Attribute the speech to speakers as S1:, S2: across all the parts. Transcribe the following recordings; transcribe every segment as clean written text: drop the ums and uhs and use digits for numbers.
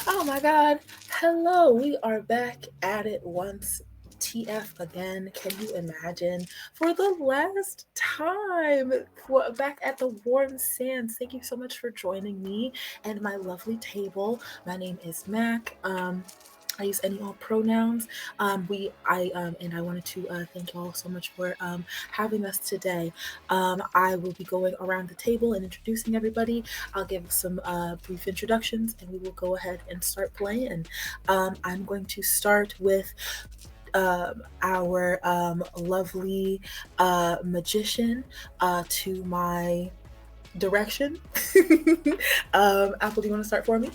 S1: Oh my God. Hello. We are back at it once. TF again. Can you imagine? For the last time, back at the warm sands. Thank you so much for joining me and my lovely table. My name is Mac. I use any all pronouns. And I wanted to thank you all so much for having us today. I will be going around the table and introducing everybody. I'll give some brief introductions, and we will go ahead and start playing. I'm going to start with our lovely magician to my direction. Apple, do you want to start for me?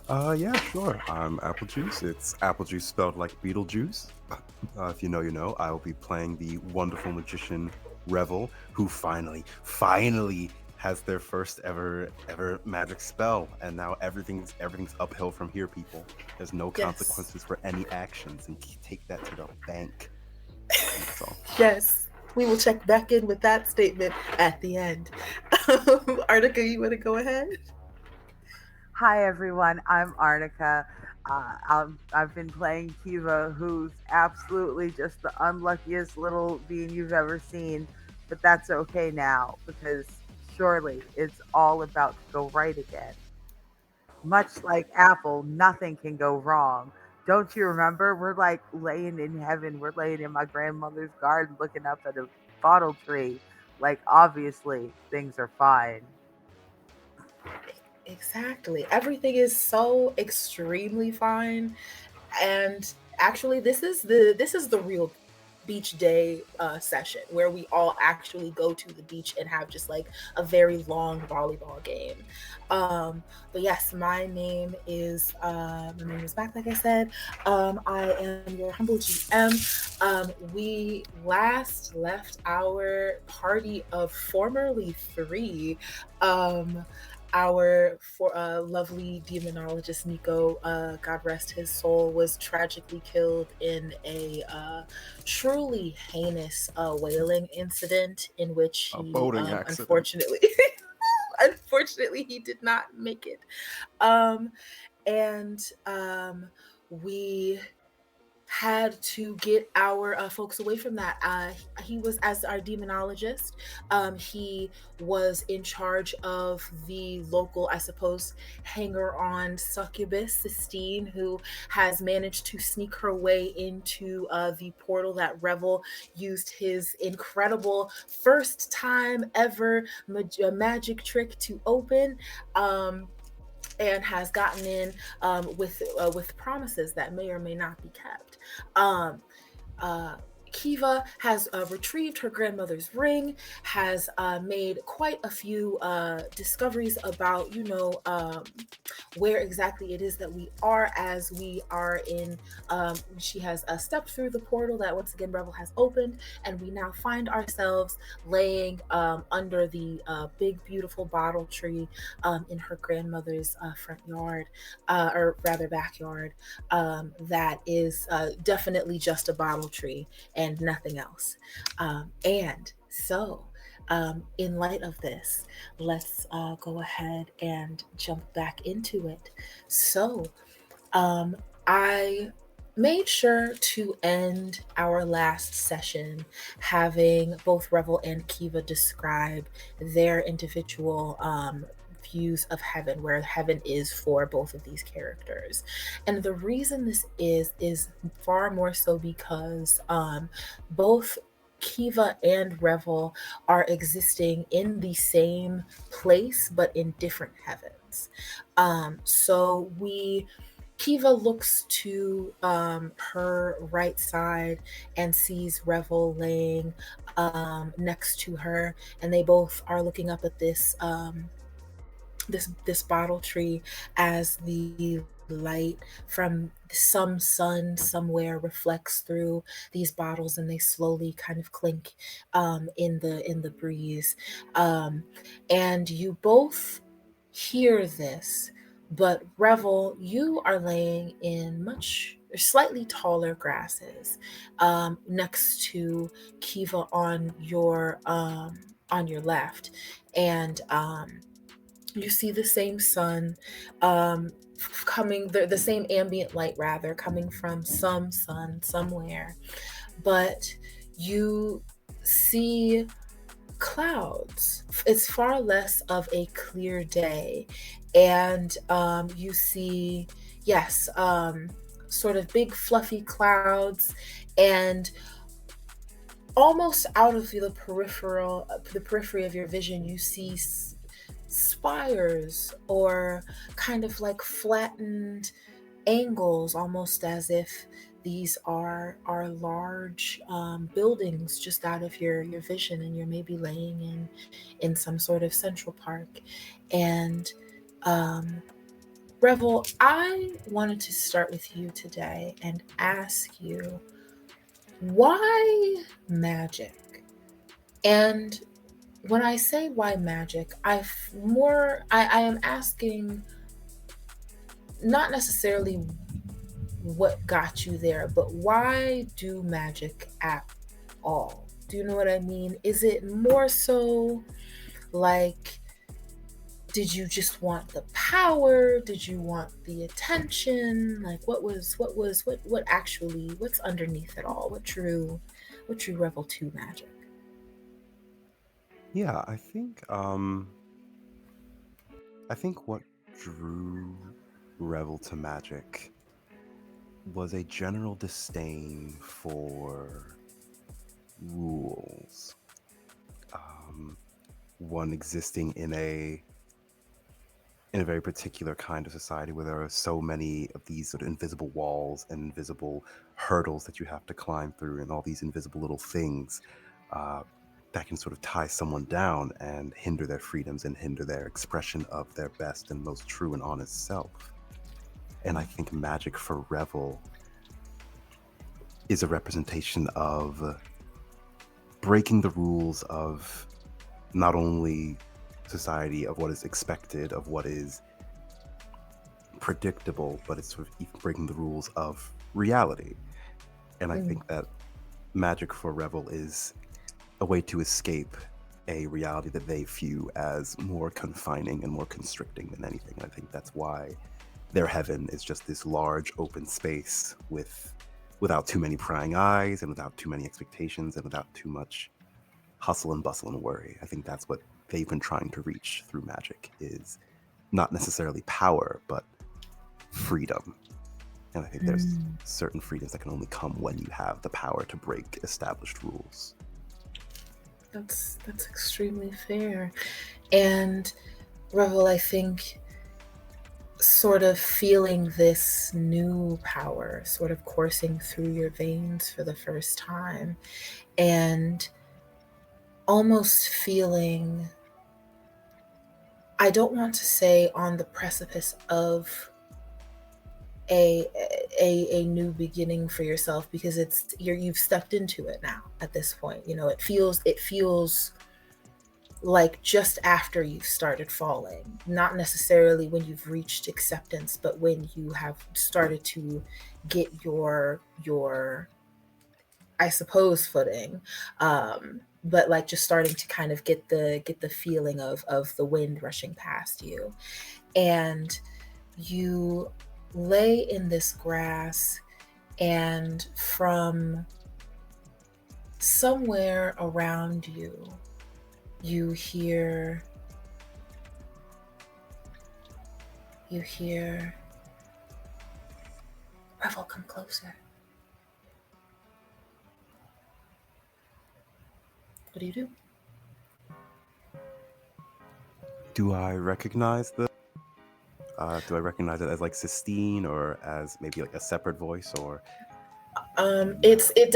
S2: Yeah, sure. I'm Apple Juice. It's apple juice spelled like Beetlejuice. If you know, you know. I will be playing the wonderful magician Revel, who finally has their first ever magic spell, and now everything's uphill from here, people. There's no
S1: Yes.
S2: consequences for any actions, and take that to the bank. And that's all.
S1: Yes. We will check back in with that statement at the end. Artica, you want to go ahead?
S3: Hi everyone, I'm Arnica. I've been playing Kiva, who's absolutely just the unluckiest little being you've ever seen, but that's okay now because surely it's all about to go right again. Much like Apple, nothing can go wrong. Don't you remember? We're like laying in heaven. We're laying in my grandmother's garden looking up at a bottle tree. Like, obviously, things are fine.
S1: Exactly. Everything is so extremely fine, and actually, this is the real beach day session where we all actually go to the beach and have just like a very long volleyball game. But yes, my name is Mac, like I said. I am your humble GM. We last left our party of formerly three. Um, our lovely demonologist Nico, God rest his soul, was tragically killed in a truly heinous whaling incident in which
S2: A
S1: he
S2: boating accident.
S1: unfortunately unfortunately he did not make it. Um, and we had to get our folks away from that. He was, as our demonologist, he was in charge of the local, I suppose, hanger on succubus, Sistine, who has managed to sneak her way into the portal that Revel used his incredible first time ever magic trick to open. And has gotten in with promises that may or may not be kept. Um, uh, Kiva has retrieved her grandmother's ring, has made quite a few discoveries about, where exactly it is that we are as we are in. She has stepped through the portal that once again Revel has opened, and we now find ourselves laying under the big, beautiful bottle tree in her grandmother's front yard, or rather backyard, that is definitely just a bottle tree and nothing else. In light of this, let's go ahead and jump back into it. So, um, I made sure to end our last session having both Revel and Kiva describe their individual views of heaven, where heaven is for both of these characters. And the reason this is far more so because both Kiva and Revel are existing in the same place but in different heavens. So we Kiva looks to her right side and sees Revel laying next to her, and they both are looking up at this bottle tree as the light from some sun somewhere reflects through these bottles, and they slowly kind of clink in the breeze. Um, and you both hear this, but Revel, you are laying in much slightly taller grasses next to Kiva on your left, and You see the same sun coming, the same ambient light rather, coming from some sun somewhere. But you see clouds. It's far less of a clear day. And you see, yes, sort of big fluffy clouds, and almost out of the periphery of your vision, you see spires or kind of like flattened angles, almost as if these are large buildings just out of your vision, and you're maybe laying in some sort of central park. And Revel, I wanted to start with you today and ask you, why magic? And when I say why magic, I am asking not necessarily what got you there, but why do magic at all? Do you know what I mean? Is it more so like, did you just want the power? Did you want the attention? Like, what actually, what's underneath it all? What true Revel 2 magic?
S2: Yeah, I think what drew Revel to magic was a general disdain for rules. One existing in a very particular kind of society where there are so many of these sort of invisible walls and invisible hurdles that you have to climb through, and all these invisible little things that can sort of tie someone down and hinder their freedoms and hinder their expression of their best and most true and honest self. And I think magic for Revel is a representation of breaking the rules of not only society, of what is expected, of what is predictable, but it's sort of even breaking the rules of reality. And I think that magic for Revel is a way to escape a reality that they view as more confining and more constricting than anything. And I think that's why their heaven is just this large open space without too many prying eyes and without too many expectations and without too much hustle and bustle and worry. I think that's what they've been trying to reach through magic, is not necessarily power, but freedom. And I think there's certain freedoms that can only come when you have the power to break established rules.
S1: That's extremely fair. And Revel, I think, sort of feeling this new power sort of coursing through your veins for the first time, and almost feeling, I don't want to say on the precipice of a new beginning for yourself, because you've stepped into it now at this point. You know, it feels like just after you've started falling, not necessarily when you've reached acceptance, but when you have started to get your I suppose footing, but like just starting to kind of get the feeling of the wind rushing past you. And you lay in this grass, and from somewhere around you, you hear Revel, come closer. What do you do?
S2: Do I recognize do I recognize it as like Sistine, or as maybe like a separate voice, or
S1: It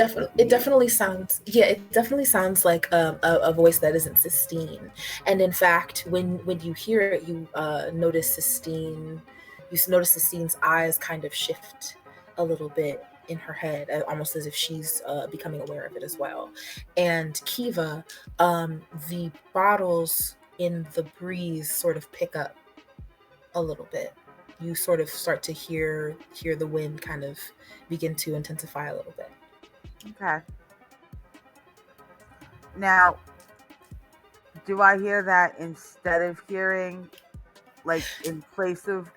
S1: definitely sounds, yeah, it definitely sounds like a voice that isn't Sistine. And in fact, when you hear it, you notice Sistine's eyes kind of shift a little bit in her head, almost as if she's becoming aware of it as well. And Kiva, the bottles in the breeze sort of pick up a little bit. You sort of start to hear the wind kind of begin to intensify a little bit.
S3: Okay. Now, do I hear that instead of hearing like in place of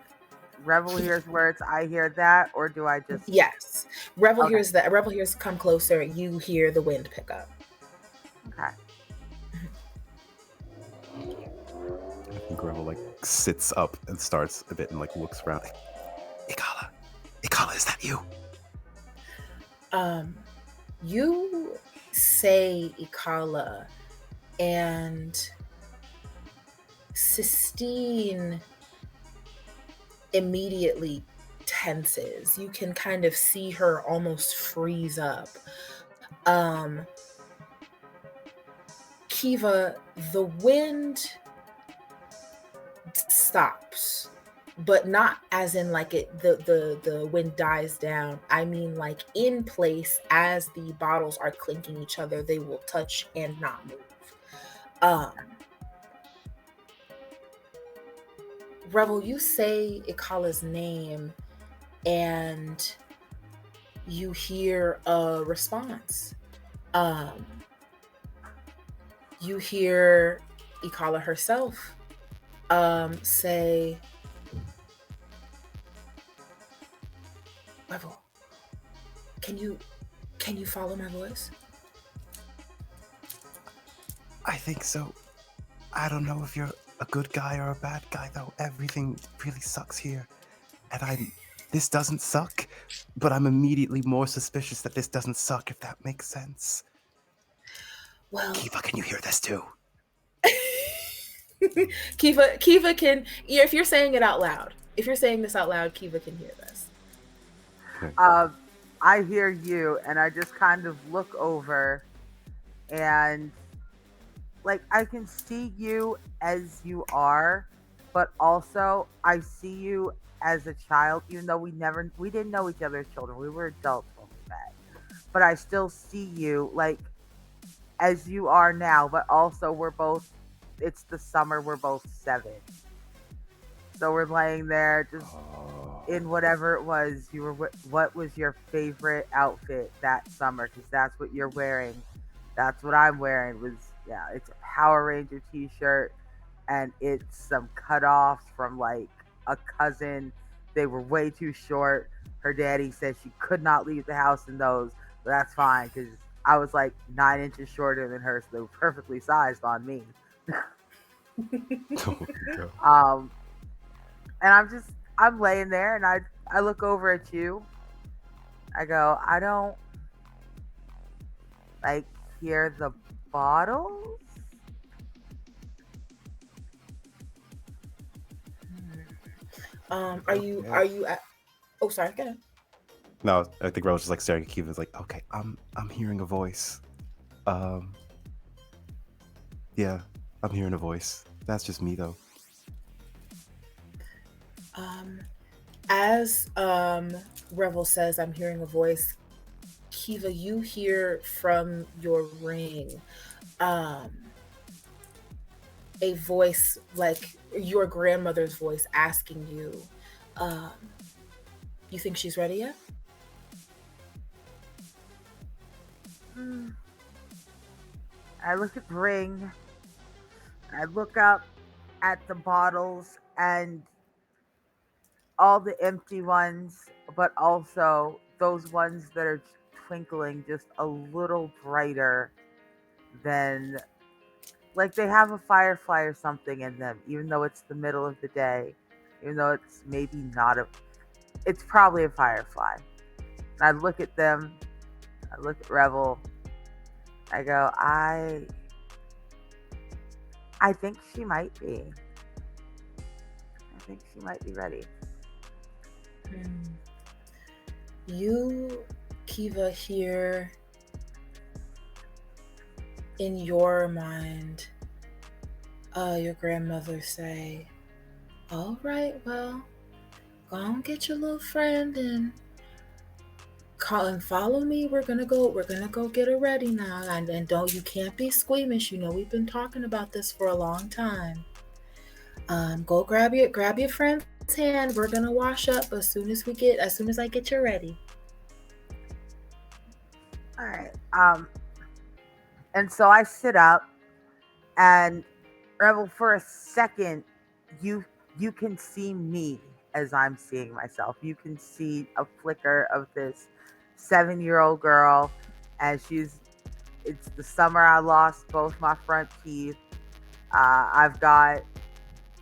S3: Revel hears words, I hear that, or do I just?
S1: Yes. Revel
S3: Okay.
S1: hears that. Revel hears come closer. You hear the wind pick up.
S3: Okay.
S2: I think Revel like sits up and starts a bit and like looks around. Ikala, is that you?
S1: You say Ikala, and Sistine immediately tenses. You can kind of see her almost freeze up. Kiva, the wind stops, but not as in like the wind dies down. I mean like in place as the bottles are clinking each other, they will touch and not move. Revel, you say Ikala's name and you hear a response. You hear Ikala herself say, Revel, can you follow my voice?
S2: I think so. I don't know if you're a good guy or a bad guy, though. Everything really sucks here. And this doesn't suck, but I'm immediately more suspicious that this doesn't suck, if that makes sense.
S1: Well,
S2: Kiva, can you hear this too?
S1: Kiva can, if you're saying it out loud, if you're saying this out loud, Kiva can hear this.
S2: Okay.
S3: I hear you, and I just kind of look over, and like I can see you as you are, but also I see you as a child, even though we didn't know each other as children. We were adults when we met. But I still see you like as you are now, but also it's the summer, we're both 7. So we're laying there just in whatever it was you were. What was your favorite outfit that summer? Because that's what you're wearing. That's what I'm wearing. It's a Power Ranger t-shirt, and it's some cutoffs from like a cousin. They were way too short. Her daddy said she could not leave the house in those, but that's fine because I was like 9 inches shorter than her, so they were perfectly sized on me.
S2: Oh,
S3: And I'm laying there, and I look over at you. I go, I don't like hear the bottles.
S1: Are you at, oh sorry, go ahead.
S2: No, I think Revel's just like staring at Kiva. It's like, okay, I'm hearing a voice. Yeah, I'm hearing a voice. That's just me though.
S1: As Revel says, I'm hearing a voice, Kiva, you hear from your ring a voice like your grandmother's voice asking you, you think she's ready yet?
S3: I look at the ring. I look up at the bottles and all the empty ones, but also those ones that are twinkling just a little brighter than, like they have a firefly or something in them, even though it's the middle of the day, even though it's maybe not it's probably a firefly. And I look at them, I look at Revel, I go, I think she might be. I think she might be ready.
S1: You, Kiva, hear in your mind your grandmother say, all right, well, go on get your little friend and call and follow me. We're gonna go get her ready now. And don't, you can't be squeamish. You know we've been talking about this for a long time. Go grab your friend's hand. We're gonna wash up as soon as I get you ready.
S3: All right. And so I sit up, and Revel, for a second, you you can see me as I'm seeing myself. You can see a flicker of this 7-year-old girl as it's the summer I lost both my front teeth. I've got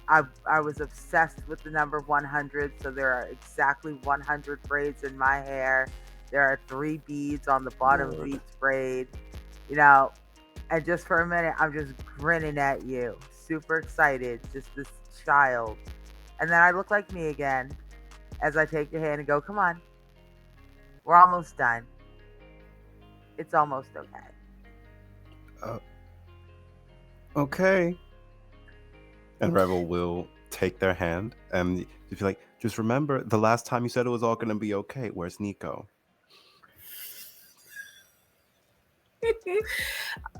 S3: I was obsessed with the number 100, so there are exactly 100 braids in my hair. There are 3 beads on the bottom of
S2: Lord.
S3: each braid. You know, and just for a minute, I'm just grinning at you, super excited, just this child. And then I look like me again as I take your hand and go, come on, we're almost done. It's almost okay.
S2: Uh, okay. And Revel will take their hand and just be like, just remember the last time you said it was all going to be okay. Where's Nico?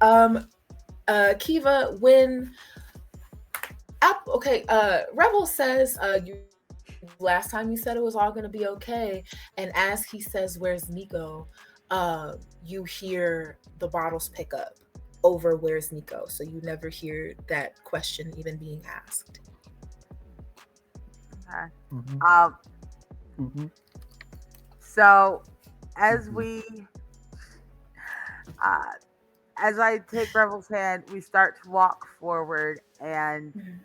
S1: um Kiva, when okay, Rebel says you last time you said it was all gonna be okay, and as he says where's Nico, you hear the bottles pick up over where's Nico, so you never hear that question even being asked.
S3: Okay.
S2: Mm-hmm.
S3: Um,
S2: Mm-hmm.
S3: so as
S2: Mm-hmm.
S3: we, uh, as I take Rebel's hand, we start to walk forward, and
S1: Mhm.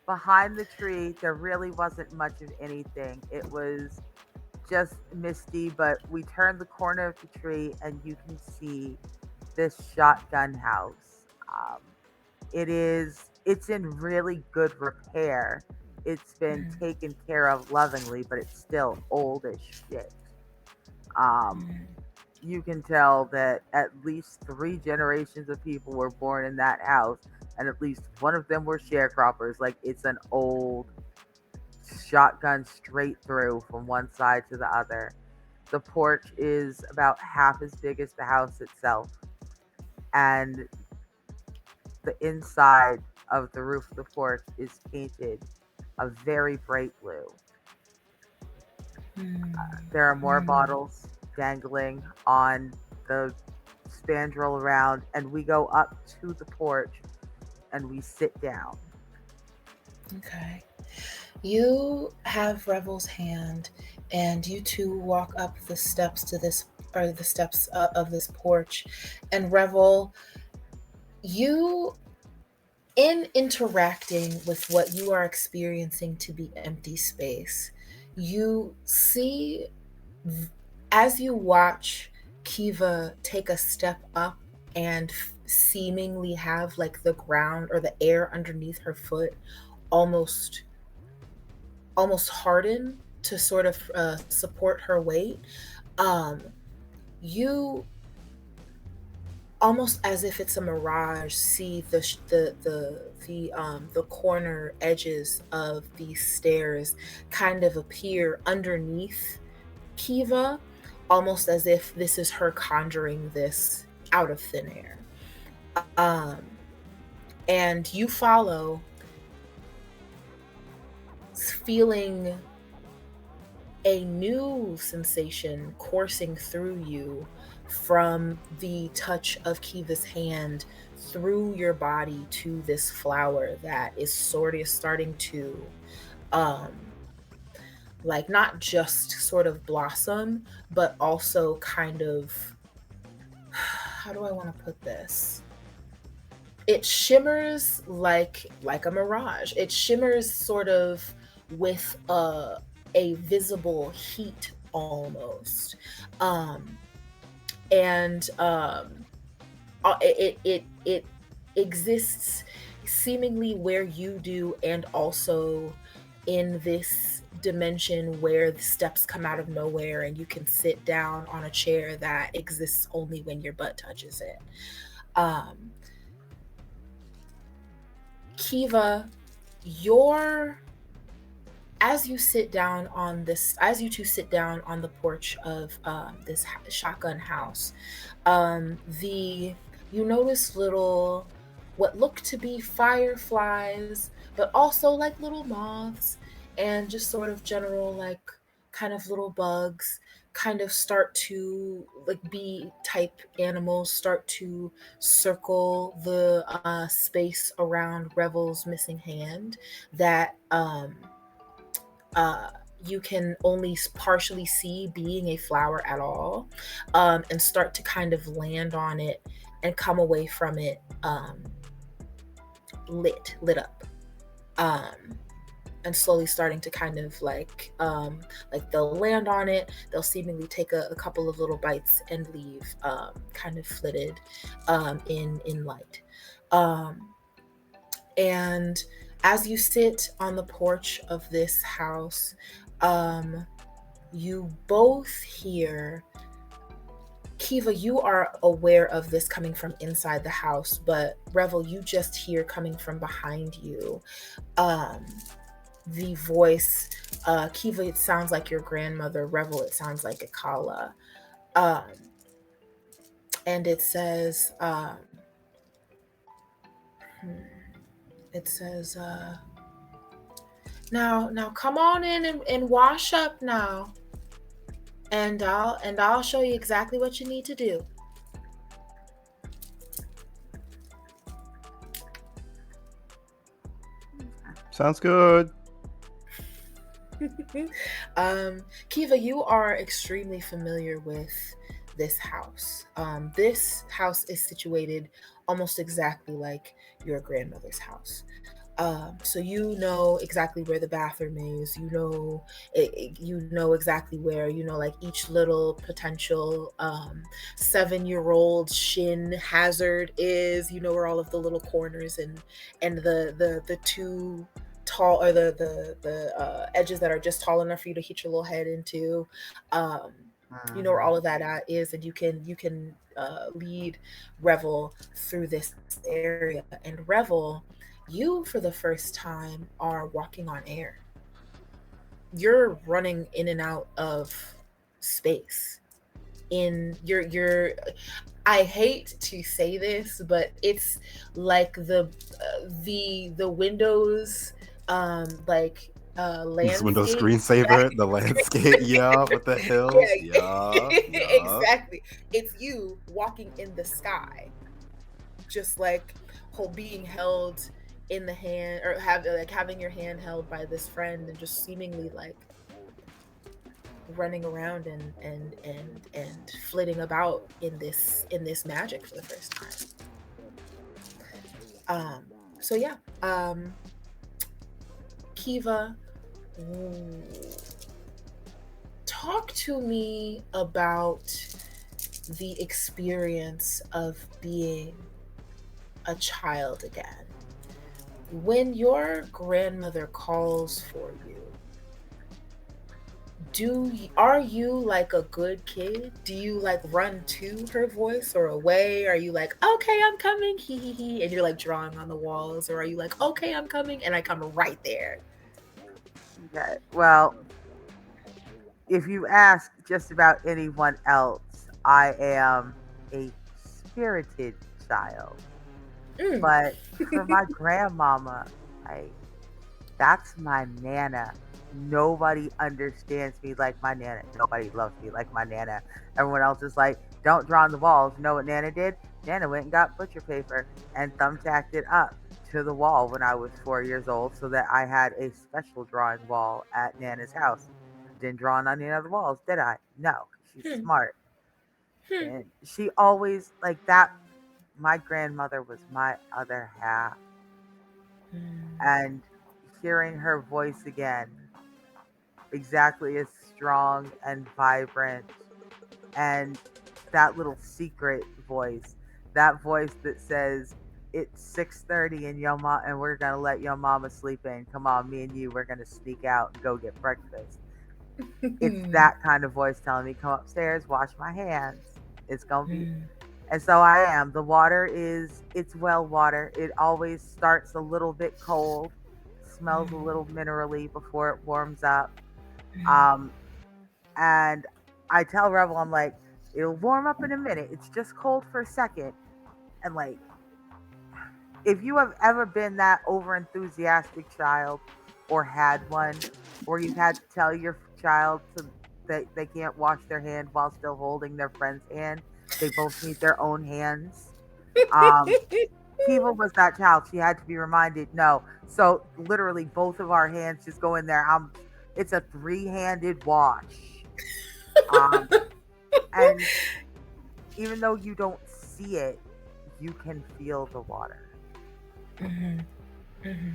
S3: behind the tree, there really wasn't much of anything. It was just misty, but we turn the corner of the tree, and you can see this shotgun house. It's in really good repair. It's been
S1: Mhm.
S3: taken care of lovingly, but it's still old as shit. Um,
S1: Mhm.
S3: you can tell that at least 3 generations of people were born in that house, and at least one of them were sharecroppers. Like, it's an old shotgun straight through from one side to the other. The porch is about half as big as the house itself, and the inside of the roof of the porch is painted a very bright blue. There are more
S1: Mhm.
S3: bottles dangling on the spandrel around, and we go up to the porch and we sit down.
S1: Okay. You have Revel's hand, and you two walk up the steps to this, or the steps of this porch. And Revel, you, in interacting with what you are experiencing to be empty space, you see, as you watch Kiva take a step up and seemingly have like the ground or the air underneath her foot almost harden to sort of support her weight. um you, almost as if it's a mirage, see the corner edges of these stairs kind of appear underneath Kiva, almost as if this is her conjuring this out of thin air. And you follow, feeling a new sensation coursing through you from the touch of Kiva's hand through your body to this flower that is sort of starting to, um like, not just sort of blossom, but also kind of, how do I want to put this? It shimmers like a mirage. It shimmers sort of with a visible heat almost. Um and it exists seemingly where you do, and also in this dimension where the steps come out of nowhere and you can sit down on a chair that exists only when your butt touches it. um Kiva, your, as you sit down on this, as you two sit down on the porch of this shotgun house, the you notice little, what look to be fireflies, but also like little moths, and just sort of general like kind of little bugs kind of start to like bee type animals start to circle the space around Revel's missing hand that uh, you can only partially see being a flower at all, and start to kind of land on it and come away from it lit up, um, and slowly starting to kind of like they'll land on it, they'll seemingly take a couple of little bites and leave, kind of flitted in light. Um, and as you sit on the porch of this house, you both hear. Kiva, you are aware of this coming from inside the house, but Revel, you just hear coming from behind you. Um, the voice, Kiva, it sounds like your grandmother. Revel, it sounds like Akala. Um, and it says, hmm, it says, now come on in and wash up now. And I'll show you exactly what you need to do.
S2: Sounds good.
S1: Kiva, you are extremely familiar with this house. This house is situated almost exactly like your grandmother's house. So you know exactly where the bathroom is. You know exactly where, like each little potential 7-year-old shin hazard is. You know where all of the little corners and the two tall, or the edges that are just tall enough for you to hit your little head into. Um, you know where all of that is, and you can lead Revel through this area. And Revel, you for the first time are walking on air. You're running in and out of space. In your I hate to say this, but it's like the Windows
S2: This Windows
S1: landscape.
S2: screensaver, the landscape, yeah, with the hills,
S1: Yeah,
S2: yeah, yeah.
S1: exactly. It's you walking in the sky, just like being held in the hand, or having your hand held by this friend, and just seemingly like running around and flitting about in this magic for the first time. So yeah, Kiva, talk to me about the experience of being a child again. When your grandmother calls for you, are you like a good kid? Do you like run to her voice or away? Are you like, okay, I'm coming, hee hee hee, and you're like drawing on the walls? Or are you like, okay, I'm coming, and I come right there?
S3: Okay. Well, if you ask just about anyone else, I am a spirited child.
S1: Mm.
S3: But for my grandmama, like, that's my Nana. Nobody understands me like my Nana. Nobody loves me like my Nana. Everyone else is like, don't draw on the walls. You know what Nana did? Nana went and got butcher paper and thumbtacked it up to the wall when I was 4 years old so that I had a special drawing wall at Nana's house. Didn't draw on any other walls, did I? No. She's
S1: Hmm.
S3: smart.
S1: Hmm.
S3: And she always, like that, my grandmother was my other half.
S1: Hmm.
S3: And hearing her voice again, exactly as strong and vibrant, and that little secret voice, that voice that says it's 6:30 and and we're gonna let your mama sleep in. Come on, me and you, we're gonna sneak out and go get breakfast. It's
S1: Hmm.
S3: that kind of voice telling me, come upstairs, wash my hands. It's gonna be.
S1: Hmm.
S3: And so I am. The water it's well water. It always starts a little bit cold, smells a little minerally before it warms up. Um, and I tell Rebel, I'm like, it'll warm up in a minute. It's just cold for a second. And like, if you have ever been that over enthusiastic child or had one, or you've had to tell your child to they can't wash their hand while still holding their friend's hand. They both need their own hands. Um, Kiva was that child. She had to be reminded, no. So literally both of our hands just go in there. It's a three-handed wash. Um, and even though you don't see it, you can feel the water.
S1: Mhm, mhm.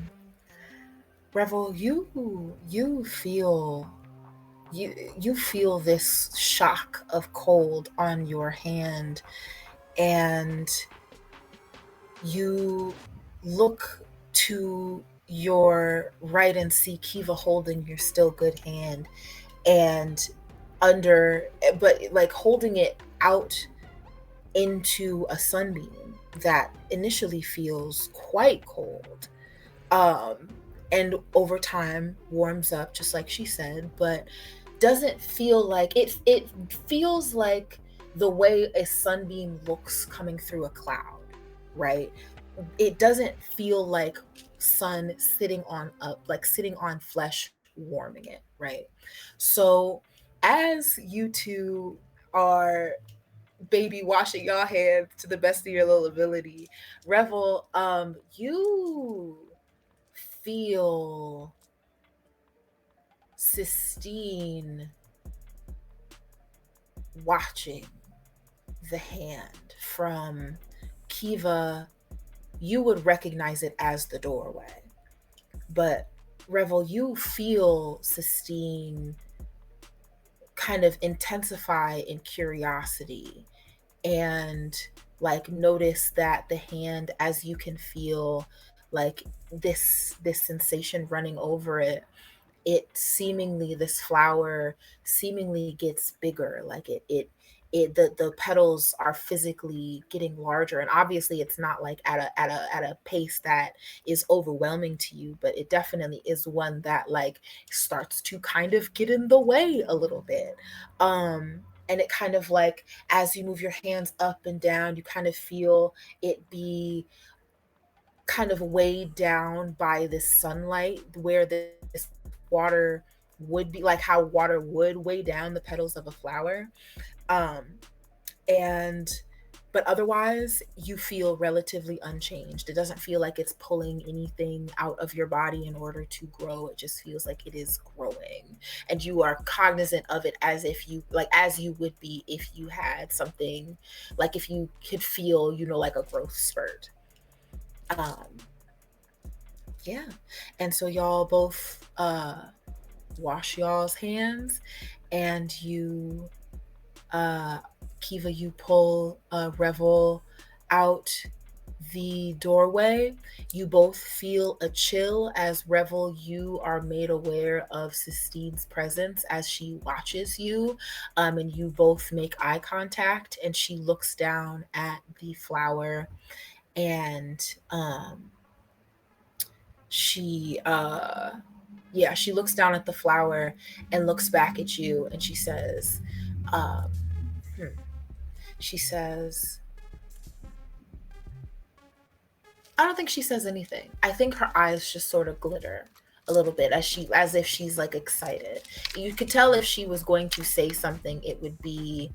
S1: Revel, you feel this shock of cold on your hand, and you look to your right and see Kiva holding your still good hand, and under, but like holding it out into a sunbeam that initially feels quite cold, um and over time warms up just like she said, but doesn't feel like it feels like the way a sunbeam looks coming through a cloud, right? It doesn't feel like sun sitting on up, like sitting on flesh warming it, right? So as you two are baby washing your hands to the best of your little ability, Revel, you feel Sistine watching the hand from Kiva. You would recognize it as the doorway, but Revel, you feel Sistine kind of intensify in curiosity, and like notice that the hand, as you can feel like this sensation running over it, it seemingly, this flower seemingly gets bigger, like the petals are physically getting larger, and obviously it's not like at a pace that is overwhelming to you, but it definitely is one that like starts to kind of get in the way a little bit. And it kind of like, as you move your hands up and down, you kind of feel it be kind of weighed down by this sunlight, where this water would be, like how water would weigh down the petals of a flower. Um, and but otherwise you feel relatively unchanged. It doesn't feel like it's pulling anything out of your body in order to grow. It just feels like it is growing, and you are cognizant of it as if you, like as you would be if you had something, like if you could feel, like a growth spurt. um yeah. And so y'all both wash y'all's hands, and you Kiva, you pull Revel out the doorway. You both feel a chill as Revel, you are made aware of Sistine's presence as she watches you, and you both make eye contact, and she looks down at the flower, and she yeah, she looks down at the flower and looks back at you, and she says, um, hmm. she says, I don't think she says anything. I think her eyes just sort of glitter a little bit as if she's like excited. You could tell if she was going to say something, it would be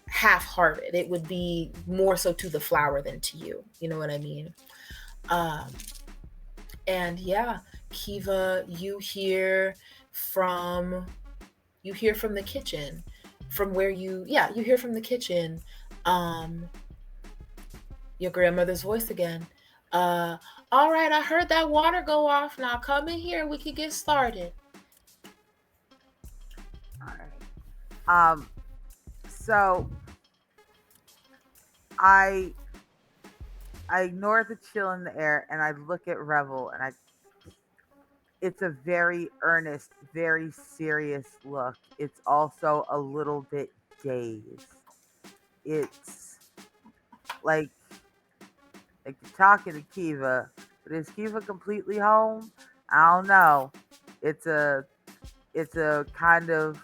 S1: half-hearted. It would be more so to the flower than to you. You know what I mean? Um, and yeah, Kiva, from you hear from the kitchen, from where you hear from the kitchen, um, your grandmother's voice again. Uh, all right, I heard that water go off. Now come in here. We can get started.
S3: All right. So I I ignore the chill in the air and I look at Revel, and it's a very earnest, very serious look. It's also a little bit dazed. It's like you're talking to Kiva, but is Kiva completely home? I don't know. It's a it's a kind of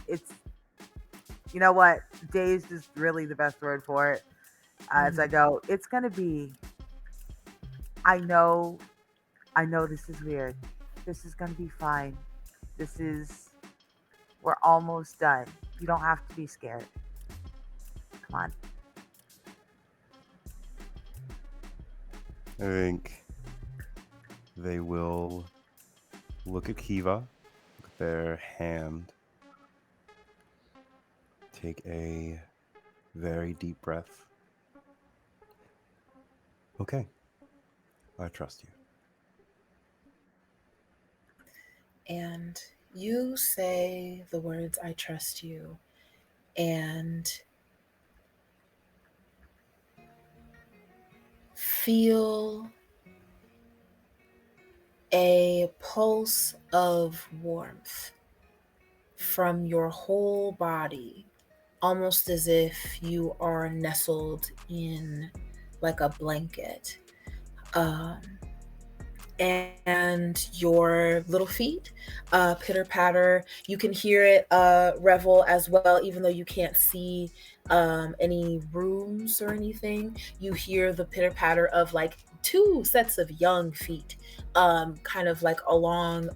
S3: it's, you know what, dazed is really the best word for it. As I
S1: Mm-hmm.
S3: go, I know, I know this is weird. This is going to be fine. This is, we're almost done. You don't have to be scared. Come on.
S2: I think they will look at Kiva, look at their hand, take a very deep breath. Okay, I trust you.
S1: And you say the words, I trust you, and feel a pulse of warmth from your whole body, almost as if you are nestled in like a blanket. Um, and your little feet pitter patter. You can hear it revel as well, even though you can't see any rooms or anything. You hear the pitter patter of like two sets of young feet, kind of like along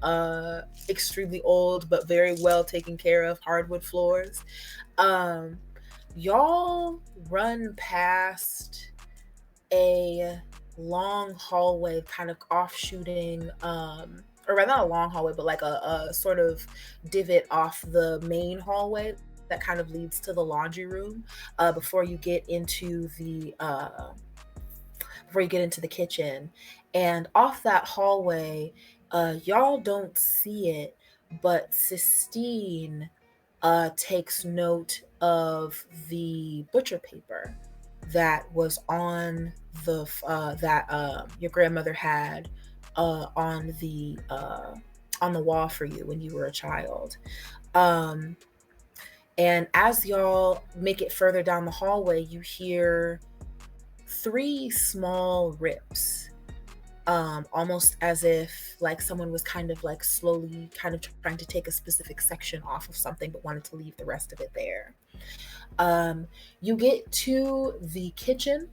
S1: extremely old but very well taken care of hardwood floors. Um, y'all run past a long hallway kind of offshooting or rather not a long hallway but like a sort of divot off the main hallway that kind of leads to the laundry room before you get into the kitchen. And off that hallway, y'all don't see it, but Sistine takes note of the butcher paper that was on that your grandmother had on the wall for you when you were a child. Um, and as y'all make it further down the hallway, you hear three small rips, almost as if like someone was kind of like slowly kind of trying to take a specific section off of something but wanted to leave the rest of it there. You get to the kitchen,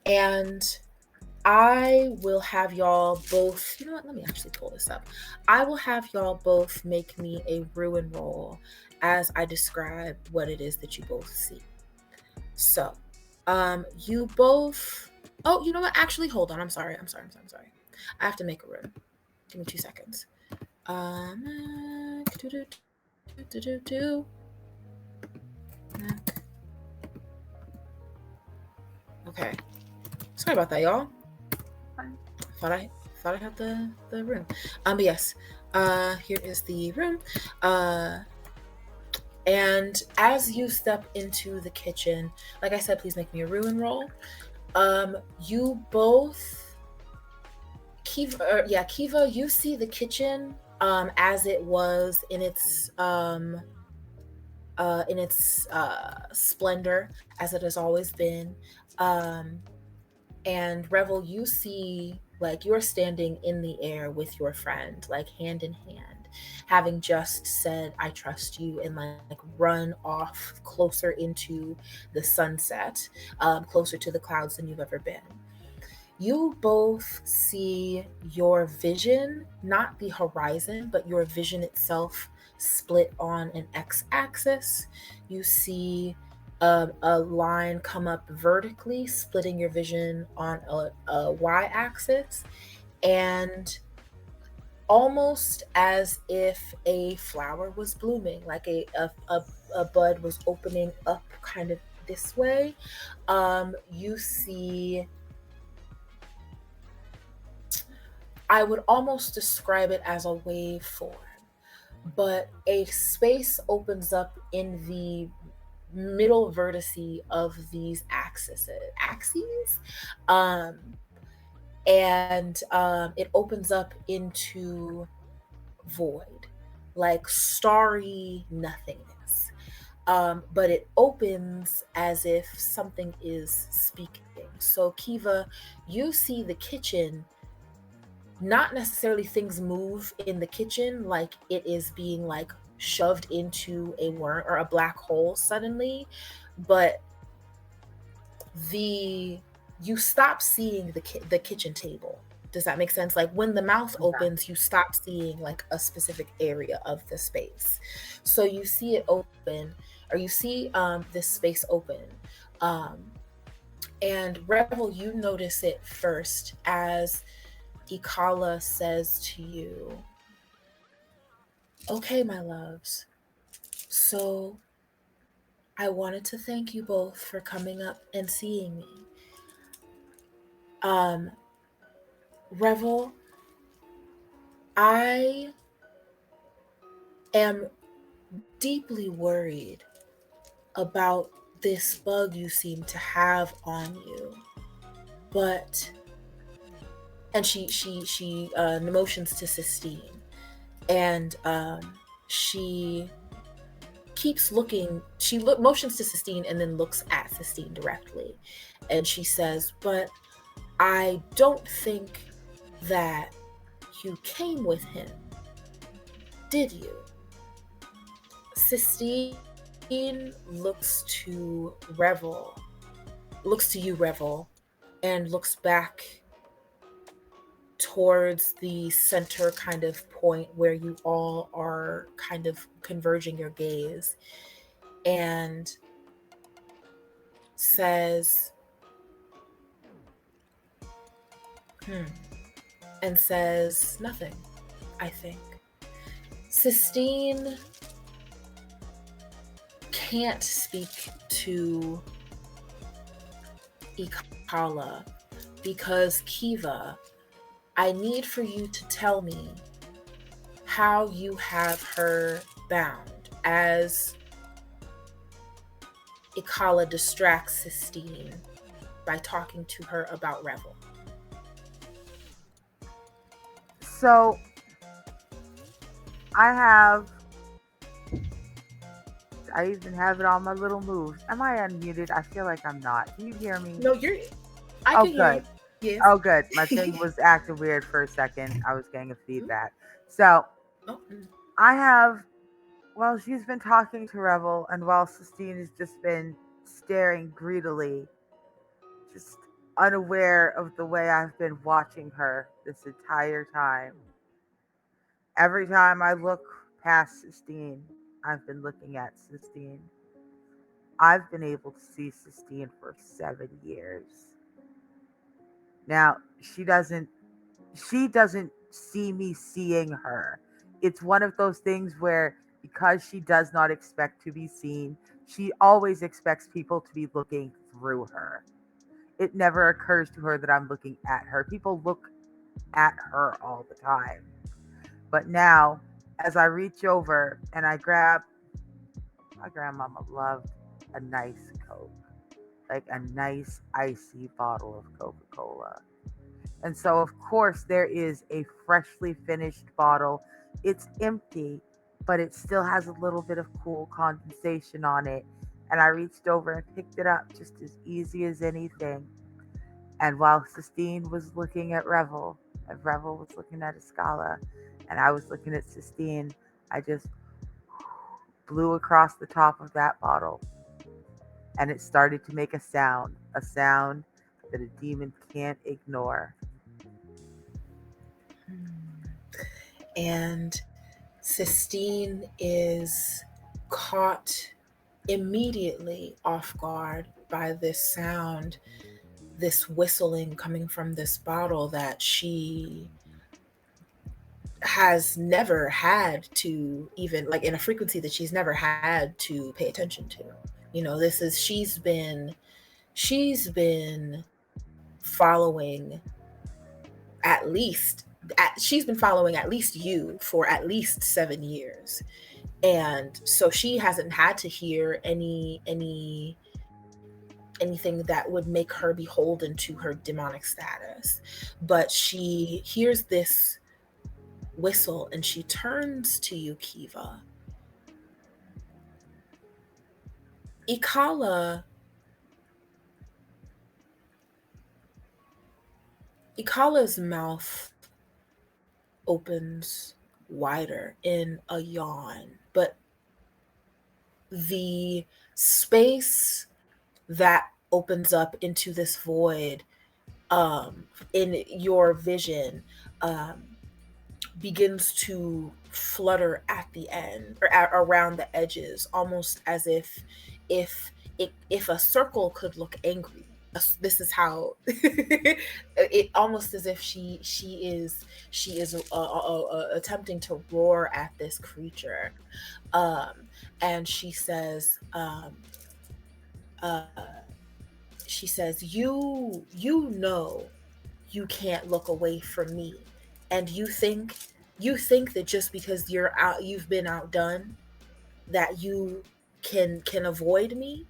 S1: and I will have y'all both, you know what, let me actually pull this up. I will have y'all both make me a ruin roll as I describe what it is that you both see. So, you both, oh, you know what, actually, hold on, I'm sorry. I have to make a room. Give me 2 seconds. Okay. Sorry about that, y'all. Thought I had the room. But yes. Here is the room. And as you step into the kitchen, like I said, please make me a ruin roll. You both Kiva, you see the kitchen as it was in its splendor, as it has always been. And Revel, you see like you're standing in the air with your friend, like hand in hand, having just said I trust you, and like run off closer into the sunset, closer to the clouds than you've ever been. You both see your vision, not the horizon, but your vision itself split on an x-axis. You see a line come up vertically, splitting your vision on a y-axis, and almost as if a flower was blooming, like a bud was opening up kind of this way. You see, I would almost describe it as a waveform, but a space opens up in the middle vertice of these axes, um, and it opens up into void, like starry nothingness. But it opens as if something is speaking. So Kiva, you see the kitchen, not necessarily things move in the kitchen like it is being like shoved into a worm or a black hole suddenly, but the you stop seeing the kitchen table. Does that make sense? Like when the mouth
S3: Okay.
S1: opens, you stop seeing like a specific area of the space. So you see it open, or you see this space open. Um, and Revel, you notice it first as Ikala says to you, "Okay, my loves. So I wanted to thank you both for coming up and seeing me. Um, Revel, I am deeply worried about this bug you seem to have on you, but," and she motions to Sistine, and she keeps looking. Motions to Sistine and then looks at Sistine directly, and she says, "But I don't think that you came with him, did you?" Sistine looks to you, Revel, and looks back towards the center kind of point where you all are kind of converging your gaze, and says, hmm, and says nothing, I think. Sistine can't speak to Ikala because, Kiva, I need for you to tell me how you have her bound as Ikala distracts Sistine by talking to her about Revel.
S3: So I have, I even have it on my little moves. Am I unmuted? I feel like I'm not. Can you hear me?
S1: No, I
S3: Oh,
S1: can hear
S3: good.
S1: you. Yes.
S3: Oh, good. My thing was acting weird for a second. I was getting a feedback. So
S1: Oh,
S3: I have, well, she's been talking to Revel, and while Sistine has just been staring greedily, just unaware of the way I've been watching her this entire time. Every time I look past Sistine, I've been looking at Sistine. I've been able to see Sistine for 7 years. Now, she doesn't see me seeing her. It's one of those things where, because she does not expect to be seen, she always expects people to be looking through her. It never occurs to her that I'm looking at her. People look at her all the time. But now, as I reach over and I grab, my grandmama loved a nice Coke, like a nice icy bottle of Coca Cola. And so, of course, there is a freshly finished bottle. It's empty, but it still has a little bit of cool condensation on it. And I reached over and picked it up just as easy as anything. And while Sistine was looking at Revel, and Revel was looking at Escala, and I was looking at Sistine, I just blew across the top of that bottle. And it started to make a sound that a demon can't ignore.
S1: and Sistine is caught immediately off guard by this sound, this whistling coming from this bottle that she has never had to, even like in a frequency that she's never had to pay attention to. You know, this is she's been following at least she's been following at least you for at least 7 years, and so she hasn't had to hear anything that would make her beholden to her demonic status. But she hears this whistle and she turns to you, Kiva. Ikala Ikala's mouth opens wider in a yawn, but the space that opens up into this void in your vision begins to flutter at the end or around the edges, almost as if a circle could look angry. This is how it almost as if she is attempting to roar at this creature, and uh, she says, you know you can't look away from me, and you think that just because you've been outdone, that you can avoid me.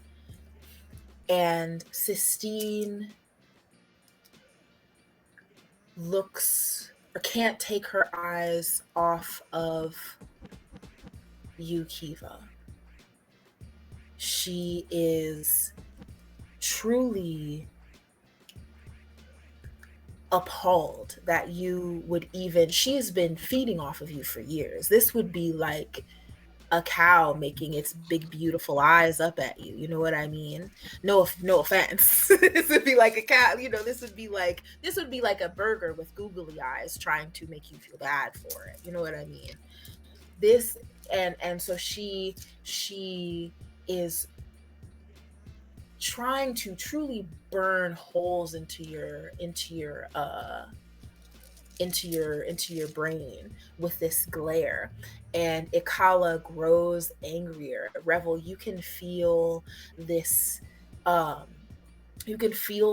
S1: And Sistine looks or can't take her eyes off of you, Kiva. She is truly appalled that you would even, she's been feeding off of you for years. This would be like a cow making its big beautiful eyes up at you, you know what I mean? No offense. This would be like a cow, this would be like a burger with googly eyes trying to make you feel bad for it, you know what I mean? This and so she is trying to truly burn holes into your brain with this glare. And Ikala grows angrier. Revel, um you can feel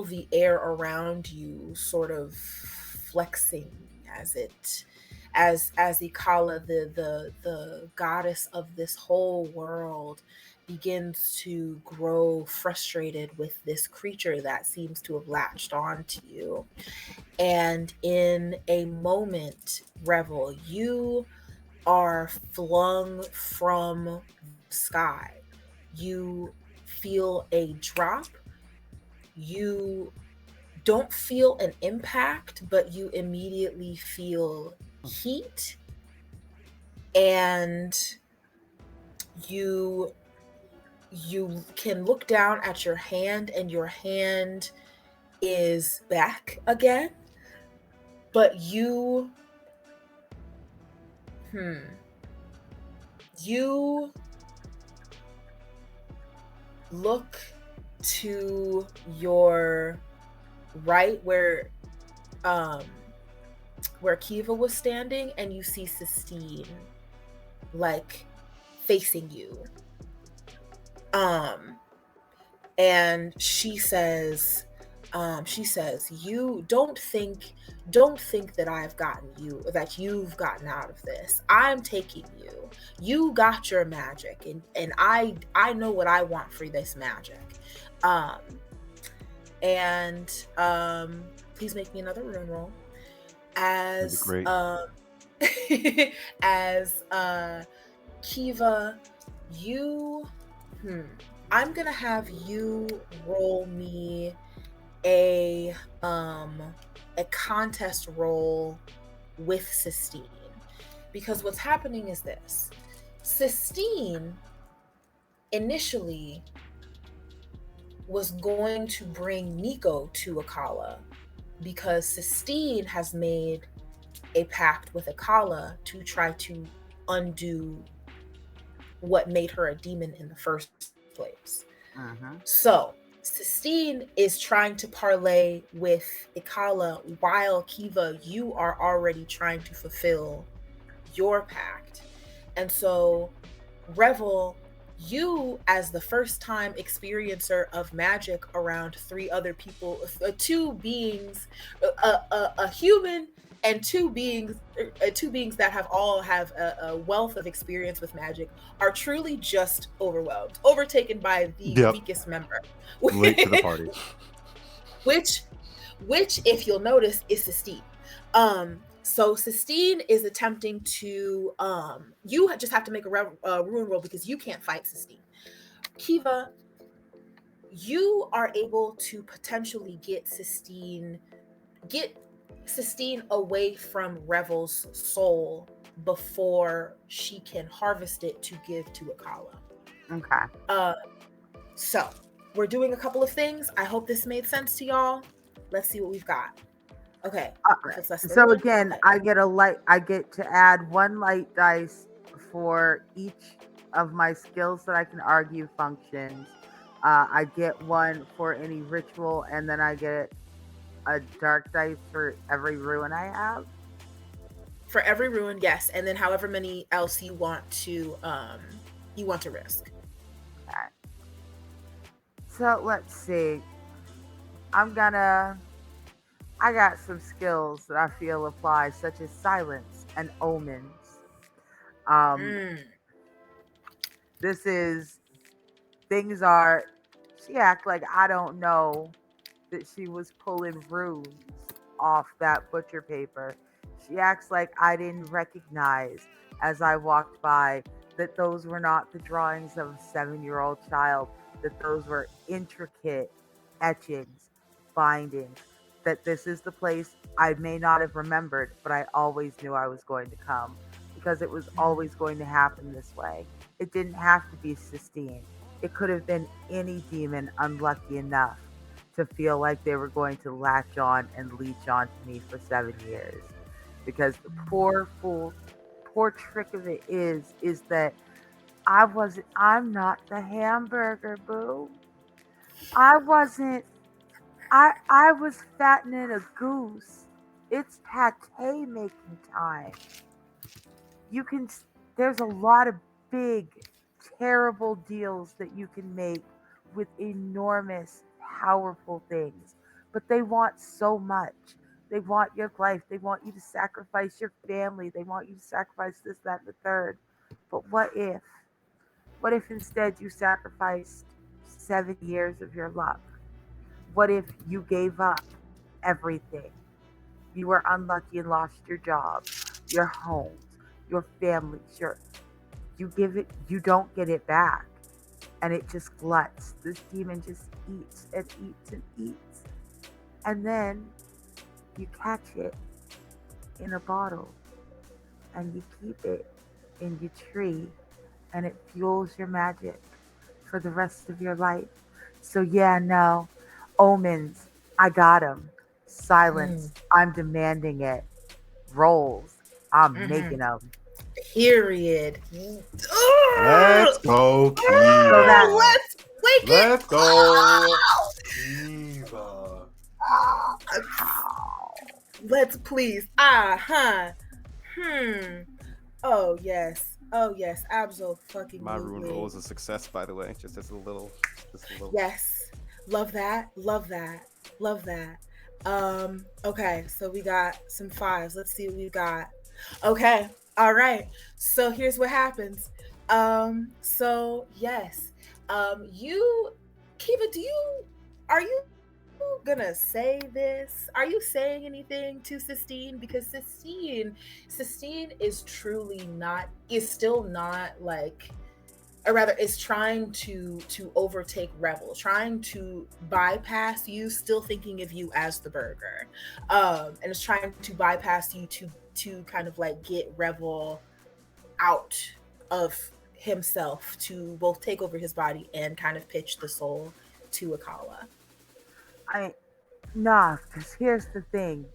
S1: the air around you sort of flexing as Ikala, the goddess of this whole world, begins to grow frustrated with this creature that seems to have latched on to you. And in a moment, Revel, you are flung from the sky. You feel a drop. You don't feel an impact, but you immediately feel heat. And you can look down at your hand, and your hand is back again. But you look to your right where Kiva was standing, and you see Sistine like facing you. And she says, you don't think that you've gotten out of this. I'm taking you. You got your magic, and I know what I want for this magic. And please make me another rune roll. As
S2: Great.
S1: as Kiva, you I'm gonna have you roll me a contest roll with Sistine, because what's happening is this: Sistine initially was going to bring Nico to Akala, because Sistine has made a pact with Akala to try to undo what made her a demon in the first place. So Sistine is trying to parlay with Ikala, while Kiva, you are already trying to fulfill your pact. And so Revel, you, as the first time experiencer of magic around three other people, two beings, a human and two beings that have a wealth of experience with magic, are truly just overwhelmed, overtaken by the
S2: Yep.
S1: weakest member.
S2: Late to the party.
S1: which if you'll notice is Sistine. So Sistine is attempting to you just have to make a rune roll, because you can't fight Sistine. Kiva, you are able to potentially get Sistine away from Revel's soul before she can harvest it to give to Akala.
S3: Okay.
S1: So we're doing a couple of things. I hope this made sense to y'all. Let's see what we've got. Okay. If it's less than
S3: So
S1: one,
S3: again,
S1: okay.
S3: I get to add one light dice for each of my skills that I can argue functions. I get one for any ritual, and then I get a dark dice for every ruin I have.
S1: For every ruin, yes, and then however many else you want to risk.
S3: Okay. So let's see. I'm gonna. I got some skills that I feel apply, such as silence and omens. Um,
S1: Mm.
S3: this is things are. She act like I don't know that she was pulling runes off that butcher paper. She acts like I didn't recognize as I walked by that those were not the drawings of a 7-year-old child, that those were intricate etchings, bindings, that this is the place I may not have remembered, but I always knew I was going to come because it was always going to happen this way. It didn't have to be Sistine. It could have been any demon unlucky enough to feel like they were going to latch on and leech on to me for 7 years. Because the poor trick of it is that I'm not the hamburger boo. I wasn't, I was fattening a goose. It's pate making time. You can, there's a lot of big, terrible deals that you can make with enormous, powerful things, but they want so much. They want your life. They want you to sacrifice your family. They want you to sacrifice this, that, and the third. But what if? What if instead you sacrificed 7 years of your luck? What if you gave up everything? You were unlucky and lost your job, your homes, your families, you don't get it back. And it just gluts. This demon just eats and eats and eats. And then you catch it in a bottle and you keep it in your tree and it fuels your magic for the rest of your life. So yeah, no. Omens, I got 'em.
S1: Mm.
S3: Silence, I'm demanding it. Rolls, I'm
S1: Mm-hmm.
S3: making them.
S1: Period.
S2: Let's go,
S3: So that
S2: Kiva.
S1: Let's wake it.
S2: Let's go, Kiva.
S1: Let's please. Hmm. Oh yes. Oh yes.
S2: My rune roll
S1: Absolutely.
S2: is a success, by the way. Just a little.
S1: Yes. Love that. Love that. Love that. Okay, so we got some fives. Let's see what we got. Okay. All right. So here's what happens. So yes. You Kiva, are you gonna say this? Are you saying anything to Sistine? Because Sistine is still not like, or rather is trying to overtake Revel, trying to bypass you, still thinking of you as the burger, and is trying to bypass you to kind of like get Revel out of himself, to both take over his body and kind of pitch the soul to Akala.
S3: I nah, because here's the thing.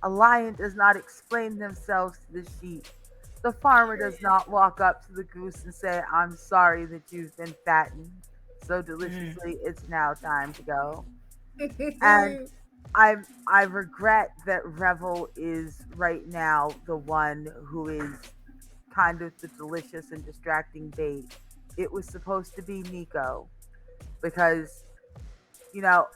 S3: A lion does not explain themselves to the sheep. The farmer does not walk up to the goose and say, I'm sorry that you've been fattened so deliciously, it's now time to go. And I regret that Revel is right now the one who is kind of the delicious and distracting bait. It was supposed to be Nico because, you know,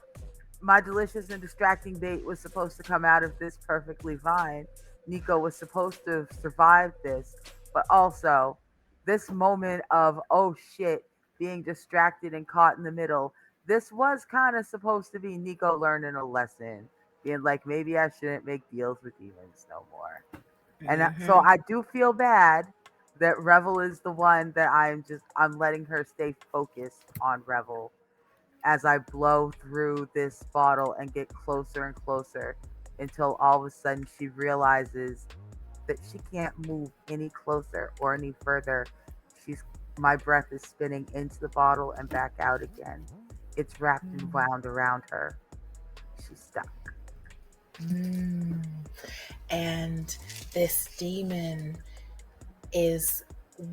S3: my delicious and distracting bait was supposed to come out of this perfectly fine. Nico was supposed to have survived this, but also this moment of, oh shit, being distracted and caught in the middle. This was kind of supposed to be Nico learning a lesson, being like, maybe I shouldn't make deals with demons no more. And so
S1: Mm-hmm.
S3: I do feel bad that Revel is the one that I'm letting her stay focused on Revel as I blow through this bottle and get closer and closer until all of a sudden she realizes that she can't move any closer or any further. She's My breath is spinning into the bottle and back out again. It's wrapped and wound around her. She's stuck.
S1: Mm. And this demon is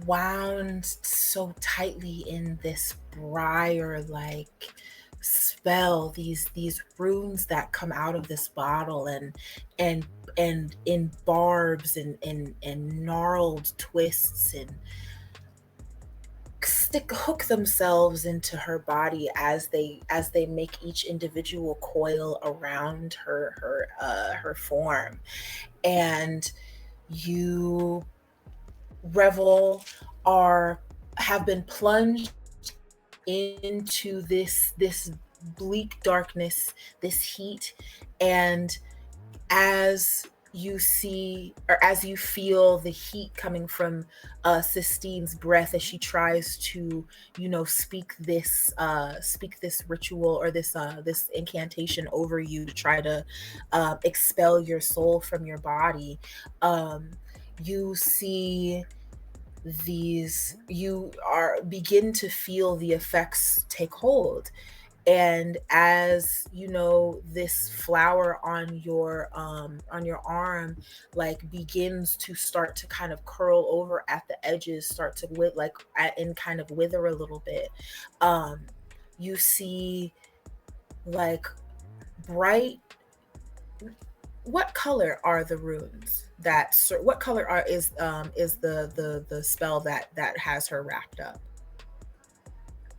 S1: wound so tightly in this briar like spell, these runes that come out of this bottle and and in barbs and gnarled twists and hook themselves into her body as they make each individual coil around her form. And you, Revel, are have been plunged into this bleak darkness, this heat. And as you see, or as you feel the heat coming from Sistine's breath as she tries to, speak this ritual or this incantation over you to try to expel your soul from your body, um, you see you are begin to feel the effects take hold. And as you know, this flower on your arm like begins to start to kind of curl over at the edges, start to and kind of wither a little bit. You see like bright, what color are the runes that what color is the spell that has her wrapped up?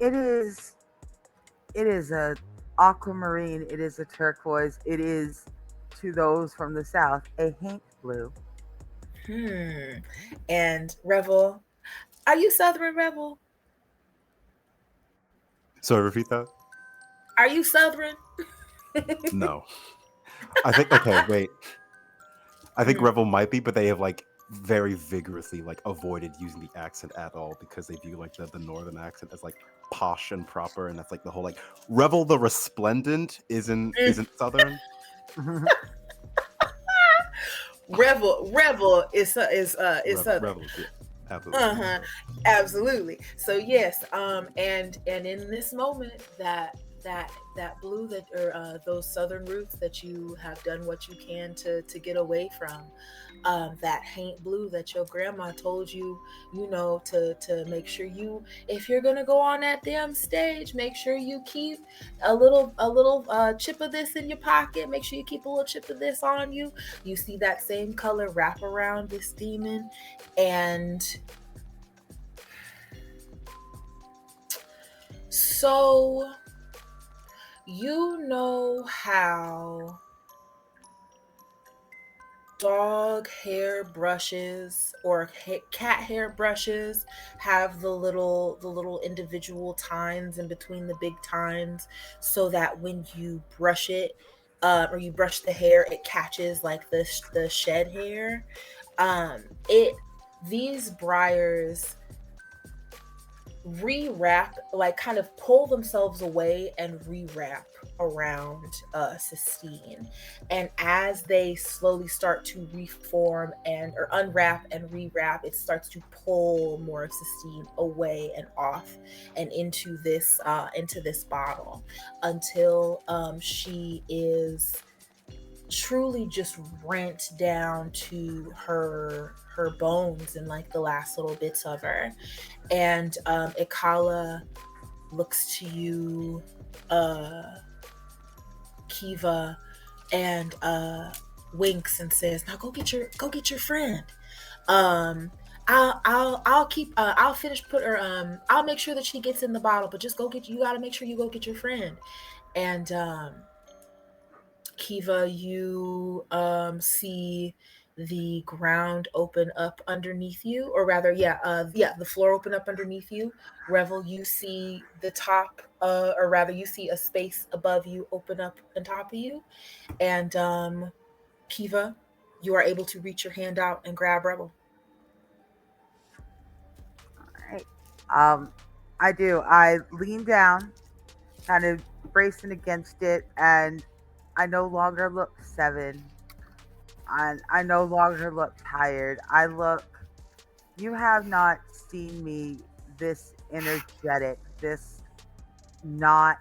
S3: It is a aquamarine, it is a turquoise, it is, to those from the south, a haint blue.
S1: And Revel, are you Southern, Revel?
S2: So repeat that.
S1: Are you Southern?
S2: No, I think. Okay, wait. I think
S1: Mhm.
S2: Revel might be, but they have like very vigorously like avoided using the accent at all because they view like the northern accent as like posh and proper, and that's like the whole like Revel the Resplendent isn't southern.
S1: Revel is Southern.
S2: Revel, yeah, absolutely.
S1: Uh-huh. Absolutely. So yes, and in this moment that blue that or those southern roots that you have done what you can to get away from, that haint blue that your grandma told you, to make sure you, if you're gonna go on that damn stage, make sure you keep a little chip of this in your pocket. Make sure you keep a little chip of this on you. You see that same color wrap around this demon. And so, you know how dog hair brushes or cat hair brushes have the little individual tines in between the big tines, so that when you brush it, or you brush the hair, it catches like the shed hair. It These briars rewrap, like kind of pull themselves away and rewrap around Sistine. And as they slowly start to reform and or unwrap and rewrap, it starts to pull more of Sistine away and off and into this bottle, until she is truly just rent down to her bones and like the last little bits of her. And Ikala looks to you, Kiva, and winks and says, "Now go get your friend. I'll keep I'll finish put her I'll make sure that she gets in the bottle, but just go get, you got to make sure you go get your friend." And Kiva, you see the ground open up underneath you, or rather, the floor open up underneath you. Revel, you see the top, or rather, you see a space above you open up on top of you, and Kiva, you are able to reach your hand out and grab Revel.
S3: All right. I do. I lean down, kind of bracing against it, and I no longer look seven. I no longer look tired. I look. You have not seen me this energetic, this not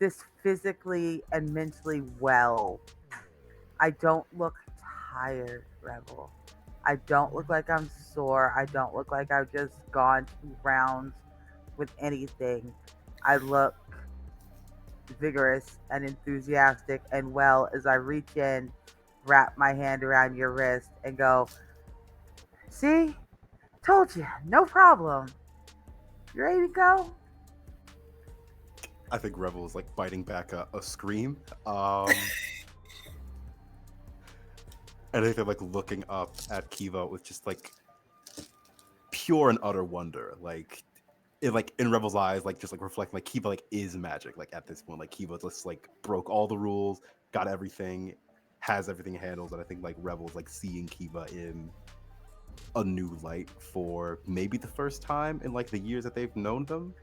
S3: this physically and mentally well. I don't look tired, Rebel. I don't look like I'm sore. I don't look like I've just gone 2 rounds with anything. I look vigorous and enthusiastic and well as I reach in, wrap my hand around your wrist, and go, "See? Told you, no problem. You ready to go?"
S2: I think Rebel is like biting back a scream. Um, and I think they're like looking up at Kiva with just like pure and utter wonder. Like it like in Rebel's eyes, like just like reflecting like Kiva like is magic. Like at this point, like Kiva just like broke all the rules, got everything, has everything handled. And I think like Rebel's like seeing Kiva in a new light for maybe the first time in like the years that they've known them.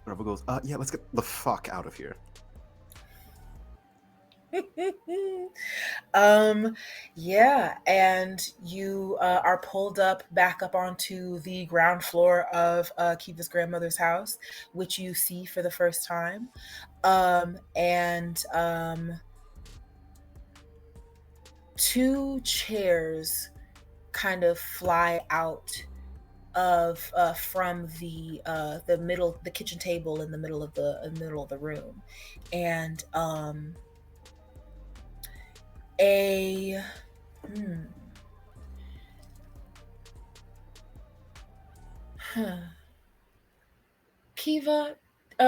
S2: Rebel goes, yeah, let's get the fuck out of here.
S1: Yeah, and you are pulled up back up onto the ground floor of Kiva's grandmother's house, which you see for the first time. And two chairs kind of fly out of from the kitchen table in the middle of the room, and a hmm, huh. Kiva,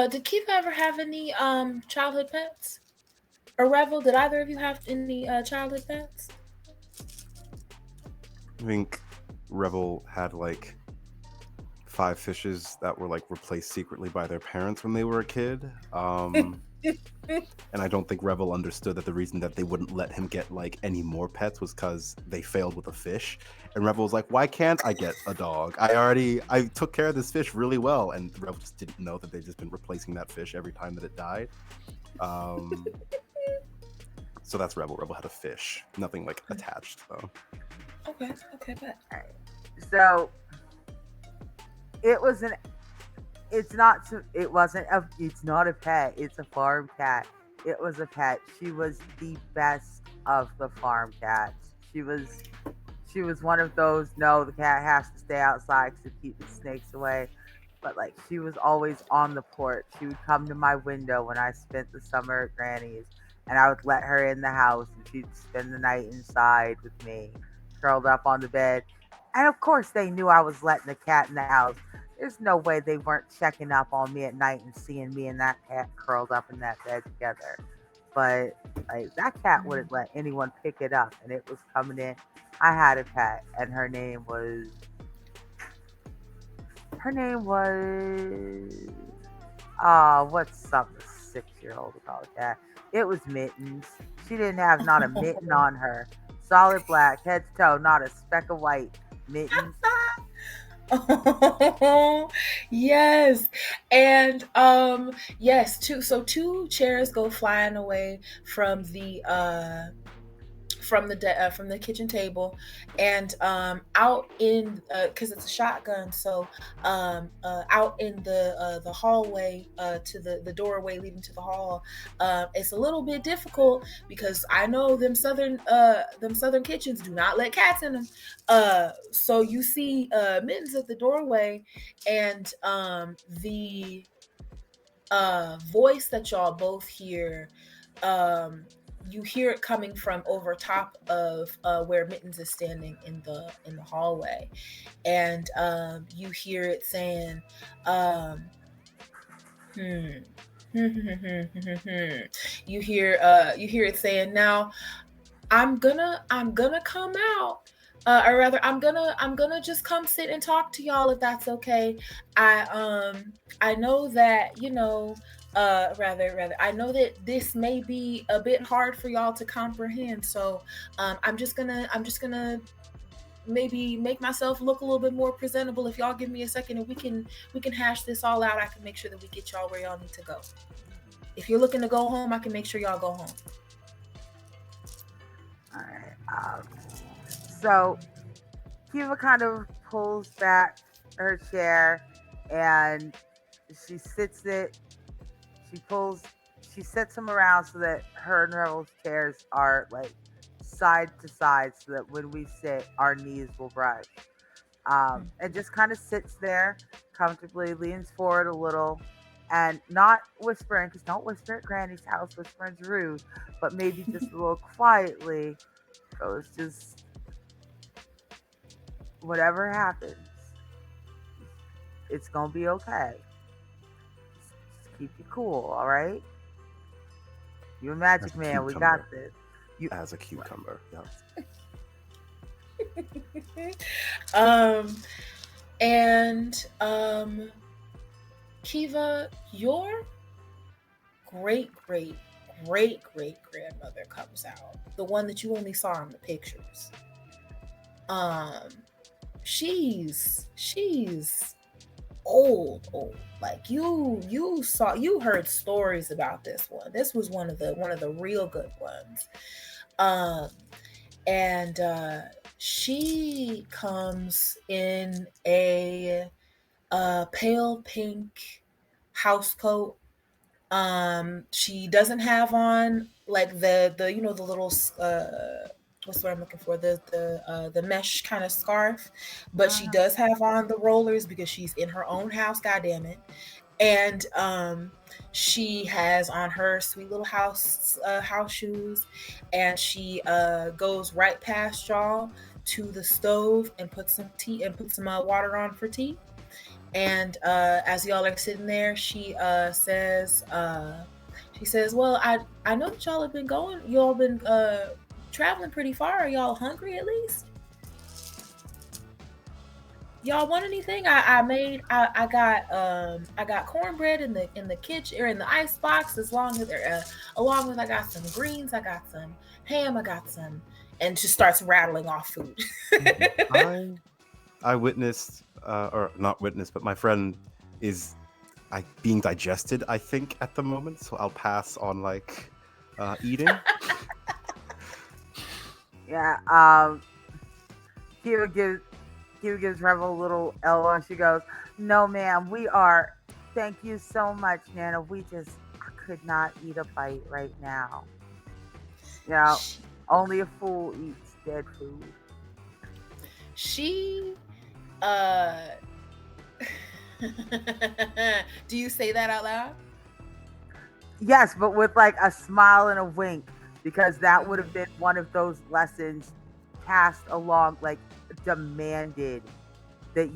S1: did Kiva ever have any childhood pets? Or Revel, did either of you have any childhood pets?
S2: I think Rebel had like 5 fishes that were like replaced secretly by their parents when they were a kid. And I don't think Rebel understood that the reason that they wouldn't let him get like any more pets was because they failed with a fish. And Rebel was like, "Why can't I get a dog? I took care of this fish really well." And Rebel just didn't know that they've just been replacing that fish every time that it died. Um, so that's Rebel. Rebel had a fish, nothing like attached though.
S1: Okay, okay, bet.
S3: All right. So it was an. It's not. It wasn't a. It's not a pet. It's a farm cat. It was a pet. She was the best of the farm cats. She was. She was one of those. No, the cat has to stay outside to keep the snakes away. But like she was always on the porch. She would come to my window when I spent the summer at Granny's, and I would let her in the house, and she'd spend the night inside with me, curled up on the bed. And of course, they knew I was letting the cat in the house. There's no way they weren't checking up on me at night and seeing me and that cat curled up in that bed together. But like that cat wouldn't let anyone pick it up, and it was coming in. I had a cat, and her name was what's something a 6-year-old would call a cat? It was Mittens. She didn't have not a mitten on her. Solid black, head to toe, not a speck of white. Mittens.
S1: Oh, yes. And yes, two chairs go flying away from the kitchen table, and out in because it's a shotgun, so out in the hallway, to the doorway leading to the hall, it's a little bit difficult because I know them southern kitchens do not let cats in them. So you see Mittens at the doorway, and the voice that y'all both hear, you hear it coming from over top of where Mittens is standing in the hallway, and you hear it saying, hmm. you hear it saying, "Now I'm gonna come out, or rather I'm gonna just come sit and talk to y'all if that's okay. I know that, rather I know that this may be a bit hard for y'all to comprehend, so I'm just gonna maybe make myself look a little bit more presentable. If y'all give me a second and we can hash this all out, I can make sure that we get y'all where y'all need to go. If you're looking to go home, I can make sure y'all go home."
S3: All right. So Kiva kind of pulls back her chair, and she sits it. She pulls, she sets them around so that her and Revel's chairs are like side to side, so that when we sit, our knees will brush. And just kind of sits there comfortably, leans forward a little, and not whispering, because don't whisper at Granny's house, whispering's rude, but maybe just a little quietly goes, just whatever happens, it's gonna be okay. Just keep you cool, all right? You a
S2: As
S3: magic
S2: a
S3: man, we got
S2: cucumber.
S3: this. You
S2: As a cucumber. Yep.
S1: um, and Kiva, your great great great grandmother comes out, the one that you only saw in the pictures. Um, she's old. Like you heard stories about this one. This was one of the real good ones. Um, and she comes in a pale pink house coat. She doesn't have on like the the little what's what I'm looking for, the mesh kind of scarf, but she does have on the rollers because she's in her own house. God damn it! And she has on her sweet little house shoes, and she goes right past y'all to the stove and puts some tea and puts some water on for tea. And as y'all are sitting there, she says, "Well, I know that y'all have been going. Y'all been traveling pretty far. Are y'all hungry at least? Y'all want anything? I got cornbread in the kitchen or in the ice box. As long as along with I got some greens. I got some ham. I got some." And she starts rattling off food.
S2: I witnessed, or not witnessed, but my friend is being digested, I think, at the moment. So I'll pass on like eating.
S3: Yeah. Kiva gives Kiva gives Rebel a little elbow, and she goes, "No, ma'am, we are. Thank you so much, Nana. I could not eat a bite right now. You know,
S1: she,
S3: only a fool eats dead food."
S1: she uh do you say that out loud?
S3: Yes, but with like a smile and a wink, because that would have been one of those lessons passed along, like demanded that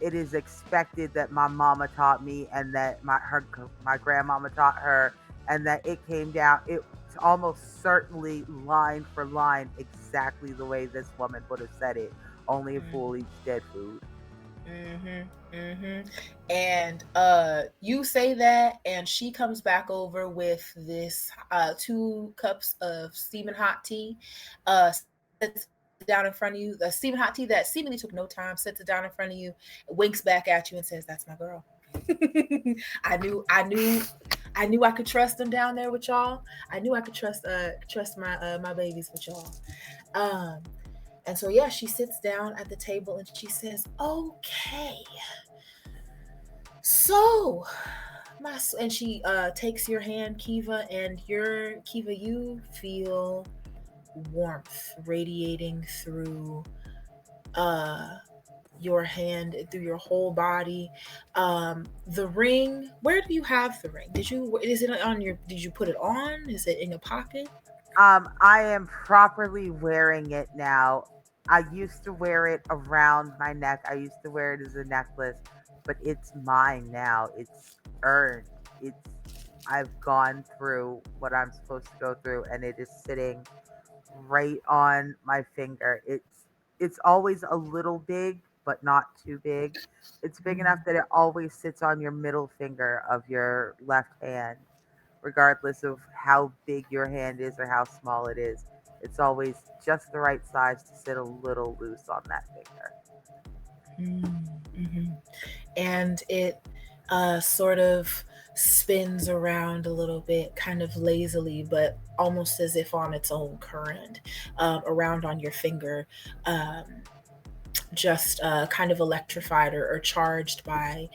S3: it is expected that my mama taught me, and that my grandmama taught her, and that it came down, it's almost certainly line for line exactly the way this woman would have said it. Only a fool eats dead food.
S1: Mm-hmm. And you say that, and she comes back over with this 2 cups of steaming hot tea, sets it down in front of you. The steaming hot tea that seemingly took no time, sets it down in front of you, winks back at you, and says, "That's my girl." I knew I could trust them down there with y'all. I knew I could trust my babies with y'all. Um, and so yeah, she sits down at the table and she says, "Okay, so and she takes your hand, Kiva, and you feel warmth radiating through uh your hand, through your whole body. The ring, where do you have the ring? Is it on your did you put it on? Is it in your pocket?
S3: I am properly wearing it now. I used to wear it around my neck. I used to wear it as a necklace, but it's mine now. It's earned. It's I've gone through what I'm supposed to go through, and it is sitting right on my finger. It's always a little big, but not too big. It's big enough that it always sits on your middle finger of your left hand, regardless of how big your hand is or how small it is. It's always just the right size to sit a little loose on that finger.
S1: Mm-hmm. And it sort of spins around a little bit, kind of lazily, but almost as if on its own current, around on your finger. Um, just kind of electrified or charged by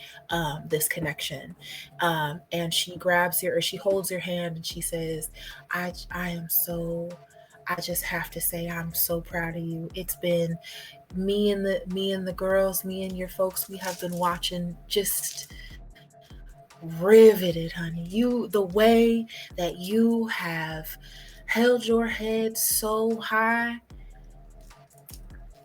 S1: this connection. And she grabs your, or she holds your hand, and she says, I am so, I just have to say, I'm so proud of you. It's been me and the girls, me and your folks, we have been watching, just riveted, honey. You, the way that you have held your head so high,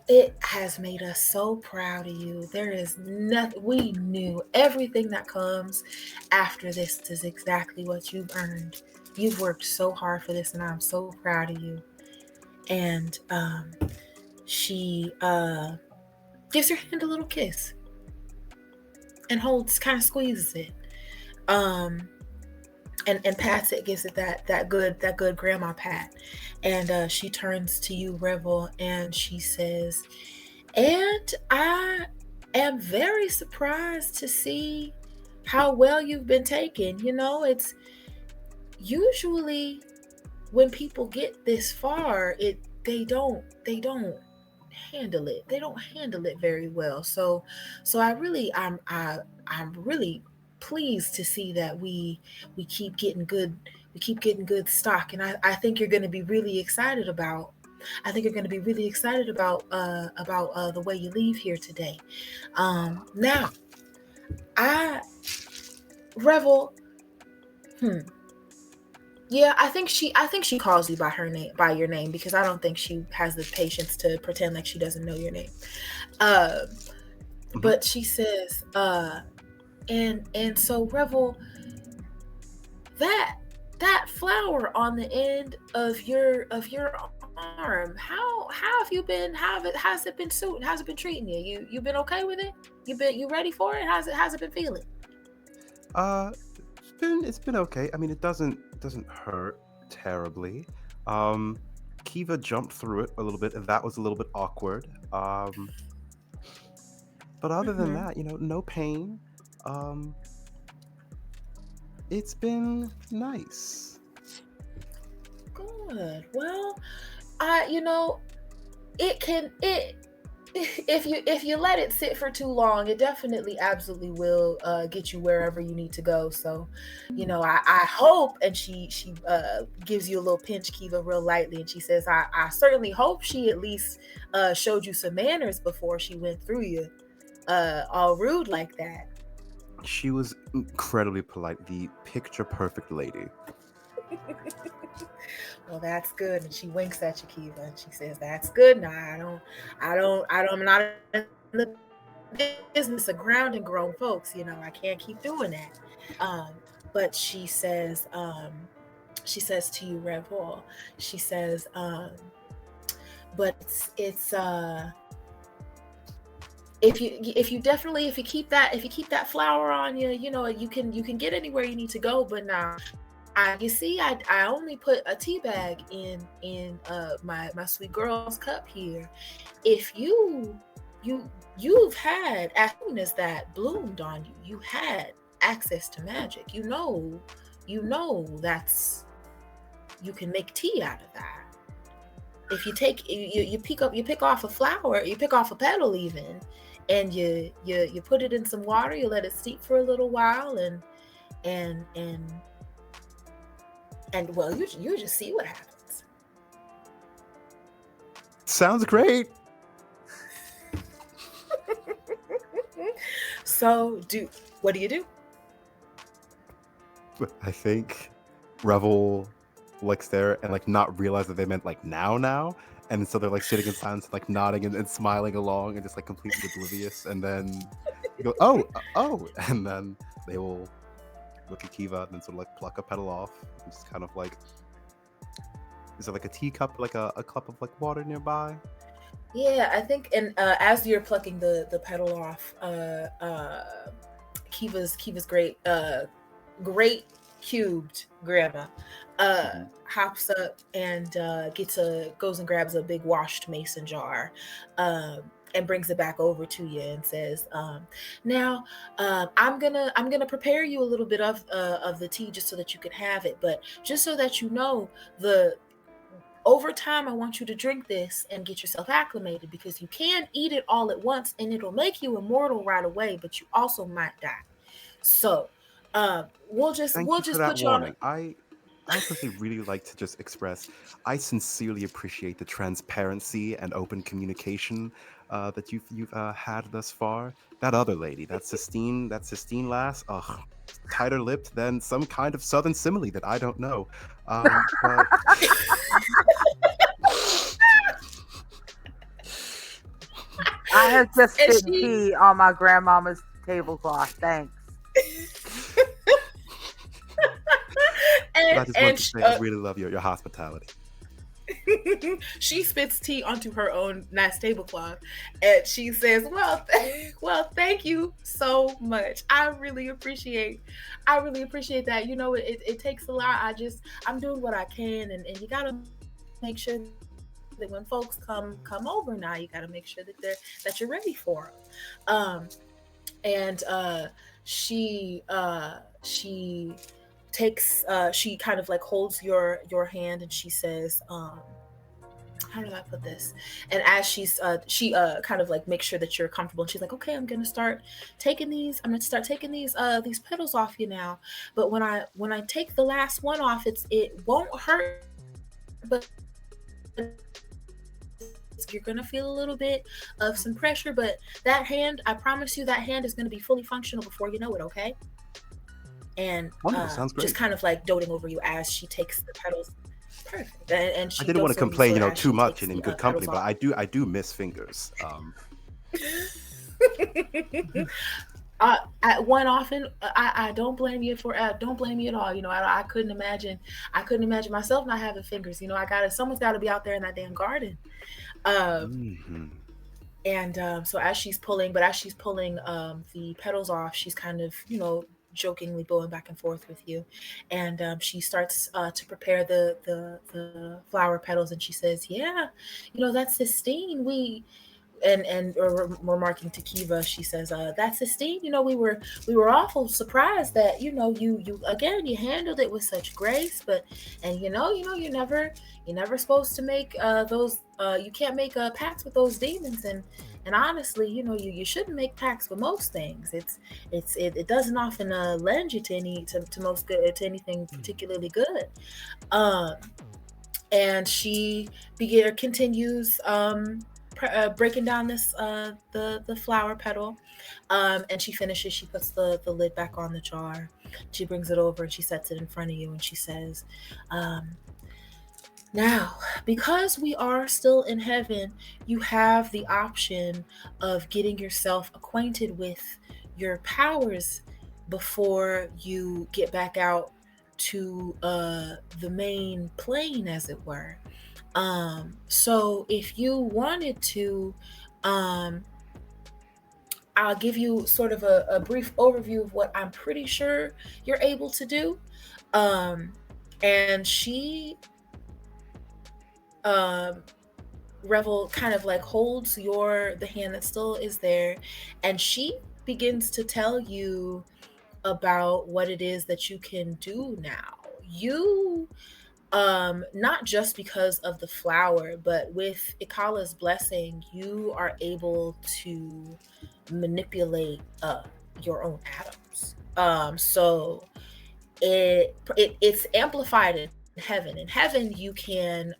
S1: it has made us so proud of you. There is nothing, we knew everything that comes after this is exactly what you've earned. You've worked so hard for this, and I'm so proud of you. And she gives your hand a little kiss and holds, kind of squeezes it. Um, and pats it, gives it that good grandma pat. And she turns to you, Revel, and she says, "And I am very surprised to see how well you've been taken. You know, it's usually when people get this far, they don't handle it. They don't handle it very well. So I'm really pleased to see that we keep getting good, we keep getting good stock. And I think you're going to be really excited about, I think you're going to be really excited about the way you leave here today. Now, I Revel, hmm, yeah, I think she calls you by her name, by your name, because I don't think she has the patience to pretend like she doesn't know your name. Uh,
S2: Mhm.
S1: but she says, and so Revel, that that flower on the end of your arm, how have you been? How's it been suiting? How's it been treating you? You been okay with it? You ready for it? How's it been feeling?
S2: Uh, it's been okay. I mean, it doesn't hurt terribly. Um, Kiva jumped through it a little bit, and that was a little bit awkward. But other than
S1: Mm-hmm.
S2: that, no pain. Um, it's been nice.
S1: Good. Well, I it can it if you let it sit for too long, it definitely absolutely will get you wherever you need to go. So, I hope, and she gives you a little pinch, Kiva, real lightly, and she says, I certainly hope she at least showed you some manners before she went through you, all rude like that.
S2: She was incredibly polite, the picture perfect lady.
S1: Well, that's good. And she winks at you, Kiva, and she says, "That's good. Now, I'm not in the business of grounding grown folks. I can't keep doing that." Um, but she says to you, Revel, she says, but if you keep that flower on you, you can get anywhere you need to go. But now, you see, I only put a tea bag in my sweet girl's cup here. If you you've had, as soon as that bloomed on you, you had access to magic. That's, you can make tea out of that. If you take you pick off a flower, you pick off a petal even, and you put it in some water, you let it steep for a little while, and and and well, you just see what happens.
S2: Sounds great.
S1: So, what do you do?
S2: I think Revel looks there and like not realize that they meant like now, and so they're like sitting in silence, like nodding and smiling along, and just like completely oblivious. And then you go, oh, and then they will look at Kiva and then sort of like pluck a petal off, and just kind of like, is there like a teacup, like a cup of like water nearby?
S1: Yeah, I think, and as you're plucking the petal off, Kiva's great cubed grandma
S2: Hmm.
S1: hops up and goes and grabs a big washed mason jar, um, and brings it back over to you and says, now, I'm gonna prepare you a little bit of the tea, just so that you can have it, but just so that you know, the over time, I want you to drink this and get yourself acclimated, because you can eat it all at once and it'll make you immortal right away, but you also might die. So we'll just
S2: Thank you for that
S1: put you on.
S2: warning. I personally really like to just express I sincerely appreciate the transparency and open communication that you've had thus far. That other lady, that Sistine lass, ugh, tighter lipped than some kind of southern simile that I don't know. But
S3: I have just
S1: And
S3: spit
S1: she
S3: tea on my grandmama's tablecloth. Thanks.
S2: but I just wanted
S1: and
S2: to say I really love your hospitality.
S1: she spits tea onto her own nice tablecloth, and she says, well, thank you so much. I really appreciate that. You know, it takes a lot. I'm doing what I can, and you gotta make sure that when folks come over now, you gotta make sure that you're ready for them. And she takes she kind of like holds your hand, and she says, how do I put this? And as she kind of like makes sure that you're comfortable, and she's like, okay, I'm gonna start taking these petals off you now. But when I take the last one off, it won't hurt, but you're gonna feel a little bit of some pressure. But that hand, I promise you, that hand is gonna be fully functional before you know it, okay? And
S2: Wonderful, sounds
S1: just
S2: great.
S1: kind of like doting over you as she takes the petals. Perfect. And
S2: I
S1: she
S2: didn't want to
S1: dotes over you
S2: complain,
S1: so as
S2: too
S1: she
S2: much
S1: takes
S2: and in
S1: the
S2: good company,
S1: petals
S2: but
S1: off.
S2: I do miss fingers.
S1: One often, I don't blame you for don't blame me at all. You know, I couldn't imagine myself not having fingers. You know, someone's got to be out there in that damn garden. Um,
S2: Mhm.
S1: and so as she's pulling the petals off, she's kind of, you know, jokingly going back and forth with you, and she starts to prepare the flower petals, and she says, yeah, you know, that's Sistine. And remarking to Kiva, she says, "That's Sistine. You know, we were awful surprised that, you know, you again, you handled it with such grace, but and you're never supposed to make those. You can't make pacts with those demons, and honestly, you know, you shouldn't make pacts with most things. It doesn't often lend you to most good, to anything particularly good." Um, and she continues breaking down the flower petal, and she finishes. She puts the lid back on the jar. She brings it over and she sets it in front of you, and she says, um, now, because we are still in heaven, you have the option of getting yourself acquainted with your powers before you get back out to the main plane, as it were. So if you wanted to, um, I'll give you sort of a brief overview of what I'm pretty sure you're able to do. Um, and she, um, Revel kind of like holds the hand that still is there, and she begins to tell you about what it is that you can do now. You not just because of the flower, but with Ikala's blessing, you are able to manipulate your own atoms. So it's amplified in heaven. In heaven, you can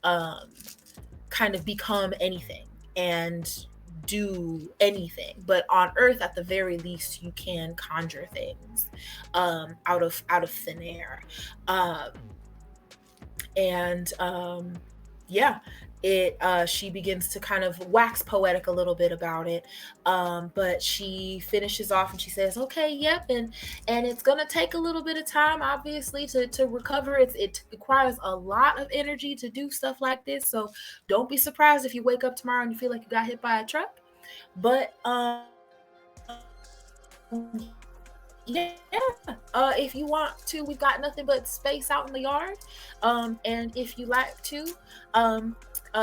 S1: kind of become anything and do anything, but on earth, at the very least, you can conjure things out of thin air. um, and yeah, it she begins to kind of wax poetic a little bit about it, but she finishes off and she says, okay, yep, and it's gonna take a little bit of time, obviously, to recover. It requires a lot of energy to do stuff like this, so don't be surprised if you wake up tomorrow and you feel like you got hit by a truck. But yeah, if you want to, we've got nothing but space out in the yard. And if you like to,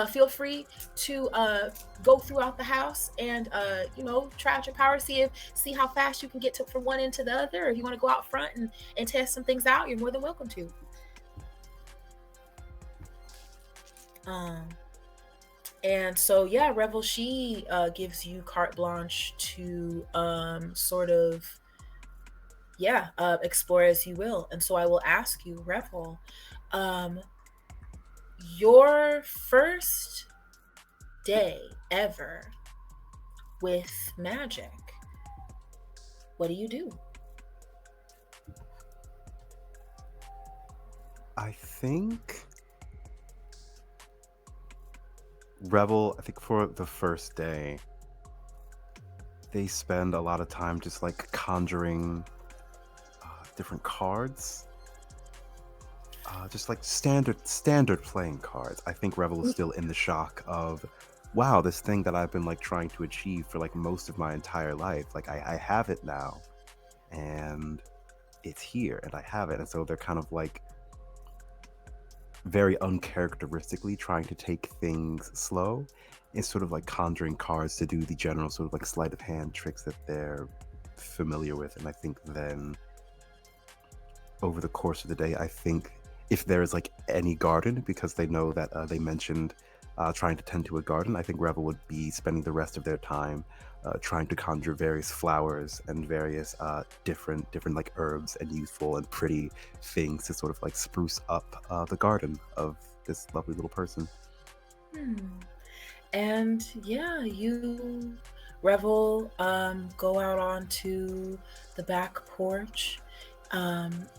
S1: feel free to go throughout the house and try out your power, see how fast you can get from one end to the other. Or if you want to go out front and test some things out, you're more than welcome to. Um, and so yeah, Revel, she gives you carte blanche to sort of explore as you will. And so I will ask you, Revel, um, your first day ever with magic, what do you do?
S2: I think Rebel, I think for the first day, they spend a lot of time just like conjuring different cards. Just like standard playing cards. I think Rebel is still in the shock of, wow, this thing that I've been like trying to achieve for like most of my entire life. Like I have it now, and it's here, and I have it. And so they're kind of like very uncharacteristically trying to take things slow. It's sort of like conjuring cards to do the general sort of like sleight of hand tricks that they're familiar with. And I think then over the course of the day, I think if there is like any garden, because they know that they mentioned trying to tend to a garden, I think Revel would be spending the rest of their time trying to conjure various flowers and various different like herbs and useful and pretty things to sort of like spruce up the garden of this lovely little person.
S1: Hmm. And yeah, you, Revel, go out onto the back porch.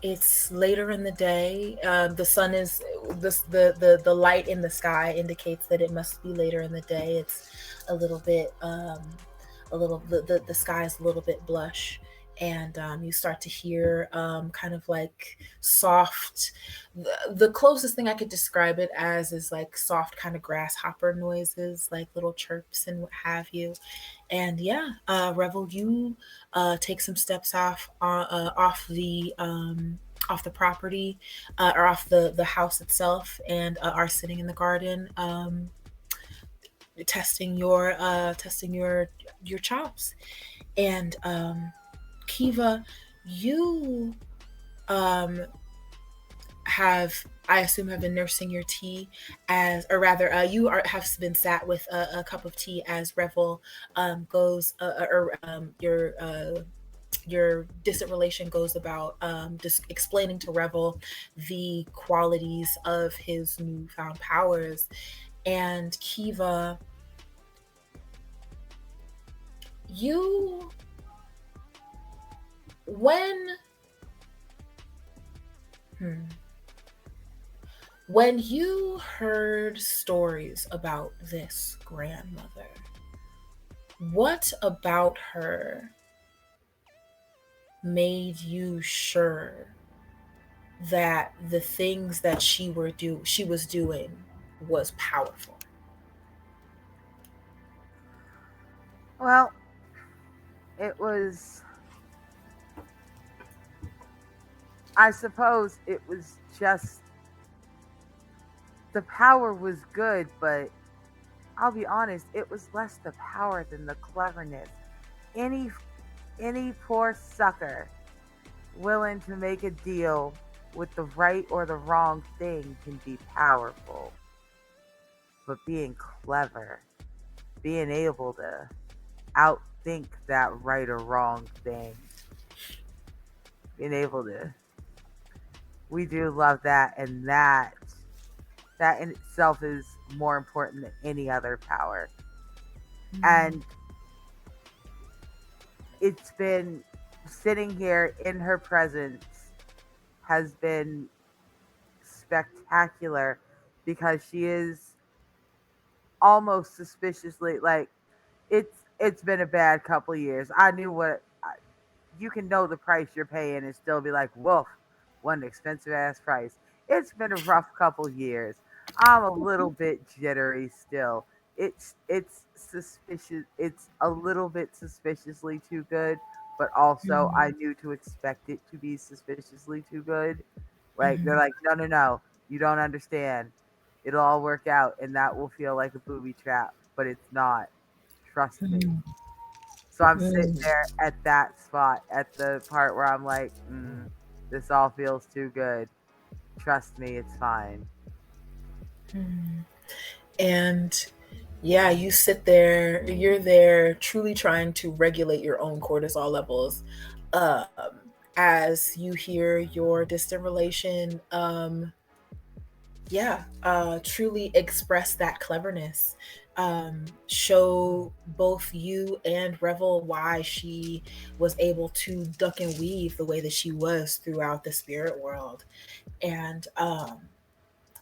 S1: It's later in the day. The sun is the light in the sky indicates that it must be later in the day. It's a little bit the sky is a little bit blush, and you start to hear kind of like soft. The closest thing I could describe it as is like soft kind of grasshopper noises, like little chirps and what have you. And yeah, Revel, you take some steps off the property, or off the house itself, and are sitting in the garden, testing your chops. And Kiva, you um have, I assume, have been nursing your tea, as, or rather, have been sat with a cup of tea as Revel goes, or your distant relation goes about just explaining to Revel the qualities of his newfound powers. And Kiva, you, when hmm, when you heard stories about this grandmother, what about her made you sure that the things that she was doing was powerful?
S3: Well, it was, I suppose it was just the power was good, but I'll be honest, it was less the power than the cleverness. Any any poor sucker willing to make a deal with the right or the wrong thing can be powerful. But being clever, being able to outthink that right or wrong thing, being able to, we do love that, and that in itself is more important than any other power.
S1: Mm,
S3: And it's been sitting here in her presence has been spectacular because she is almost suspiciously like, it's been a bad couple years. I knew you can know the price you're paying and still be like, woof, what an expensive ass price. It's been a rough couple years. I'm a little bit jittery still. It's suspicious. It's a little bit suspiciously too good, but also I
S1: mm,
S3: knew to expect it to be suspiciously too good. Like they're
S1: mhm,
S3: like, no, no, no, you don't understand. It'll all work out, and that will feel like a booby trap, but it's not. Trust me.
S1: mm,
S3: So I'm sitting
S1: mm,
S3: there at that spot, at the part where I'm like, this all feels too good. Trust me, it's fine.
S1: mm. And yeah, you sit there, you're there truly trying to regulate your own cortisol levels. Um, as you hear your distant relation, truly express that cleverness. Show both you and Revel why she was able to duck and weave the way that she was throughout the spirit world. And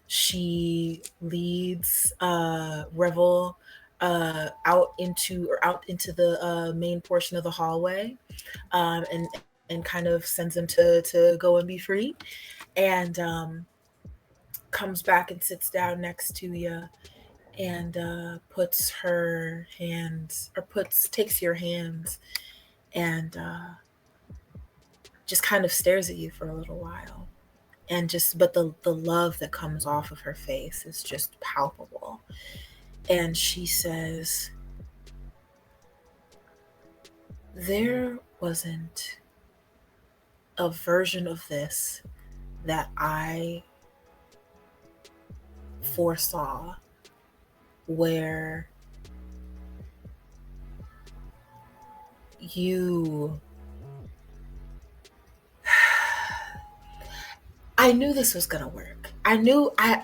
S1: she leads Revel out into the main portion of the hallway, and kind of sends him to go and be free, and comes back and sits down next to you, and puts her hands, or puts takes your hands, and just kind of stares at you for a little while, and just but the love that comes off of her face is just palpable. And she says, there wasn't a version of this that I foresaw where you I knew this was gonna work. I knew I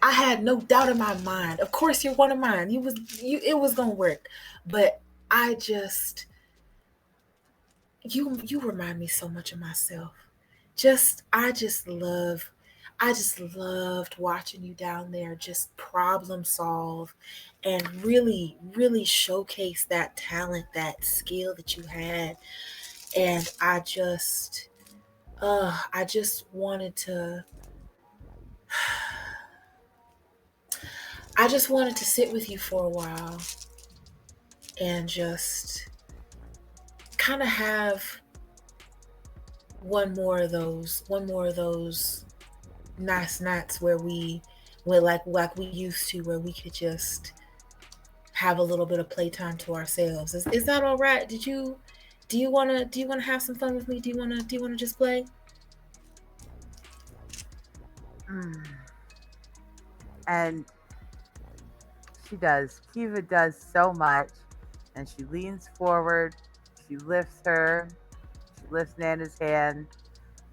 S1: had no doubt in my mind. Of course you're one of mine. You it was gonna work. But I just you remind me so much of myself. Just I just loved watching you down there just problem solve and really showcase that talent, that skill that you had. And I just wanted to I just wanted to sit with you for a while and just kind of have one more of those nice nights where like we used to, where we could just have a little bit of playtime to ourselves. Is that all right? Do you want to have some fun with me? Do you want to just play?
S3: Mm. And she does. Kiva does so much. And she leans forward. She lifts her. She lifts Nana's hand,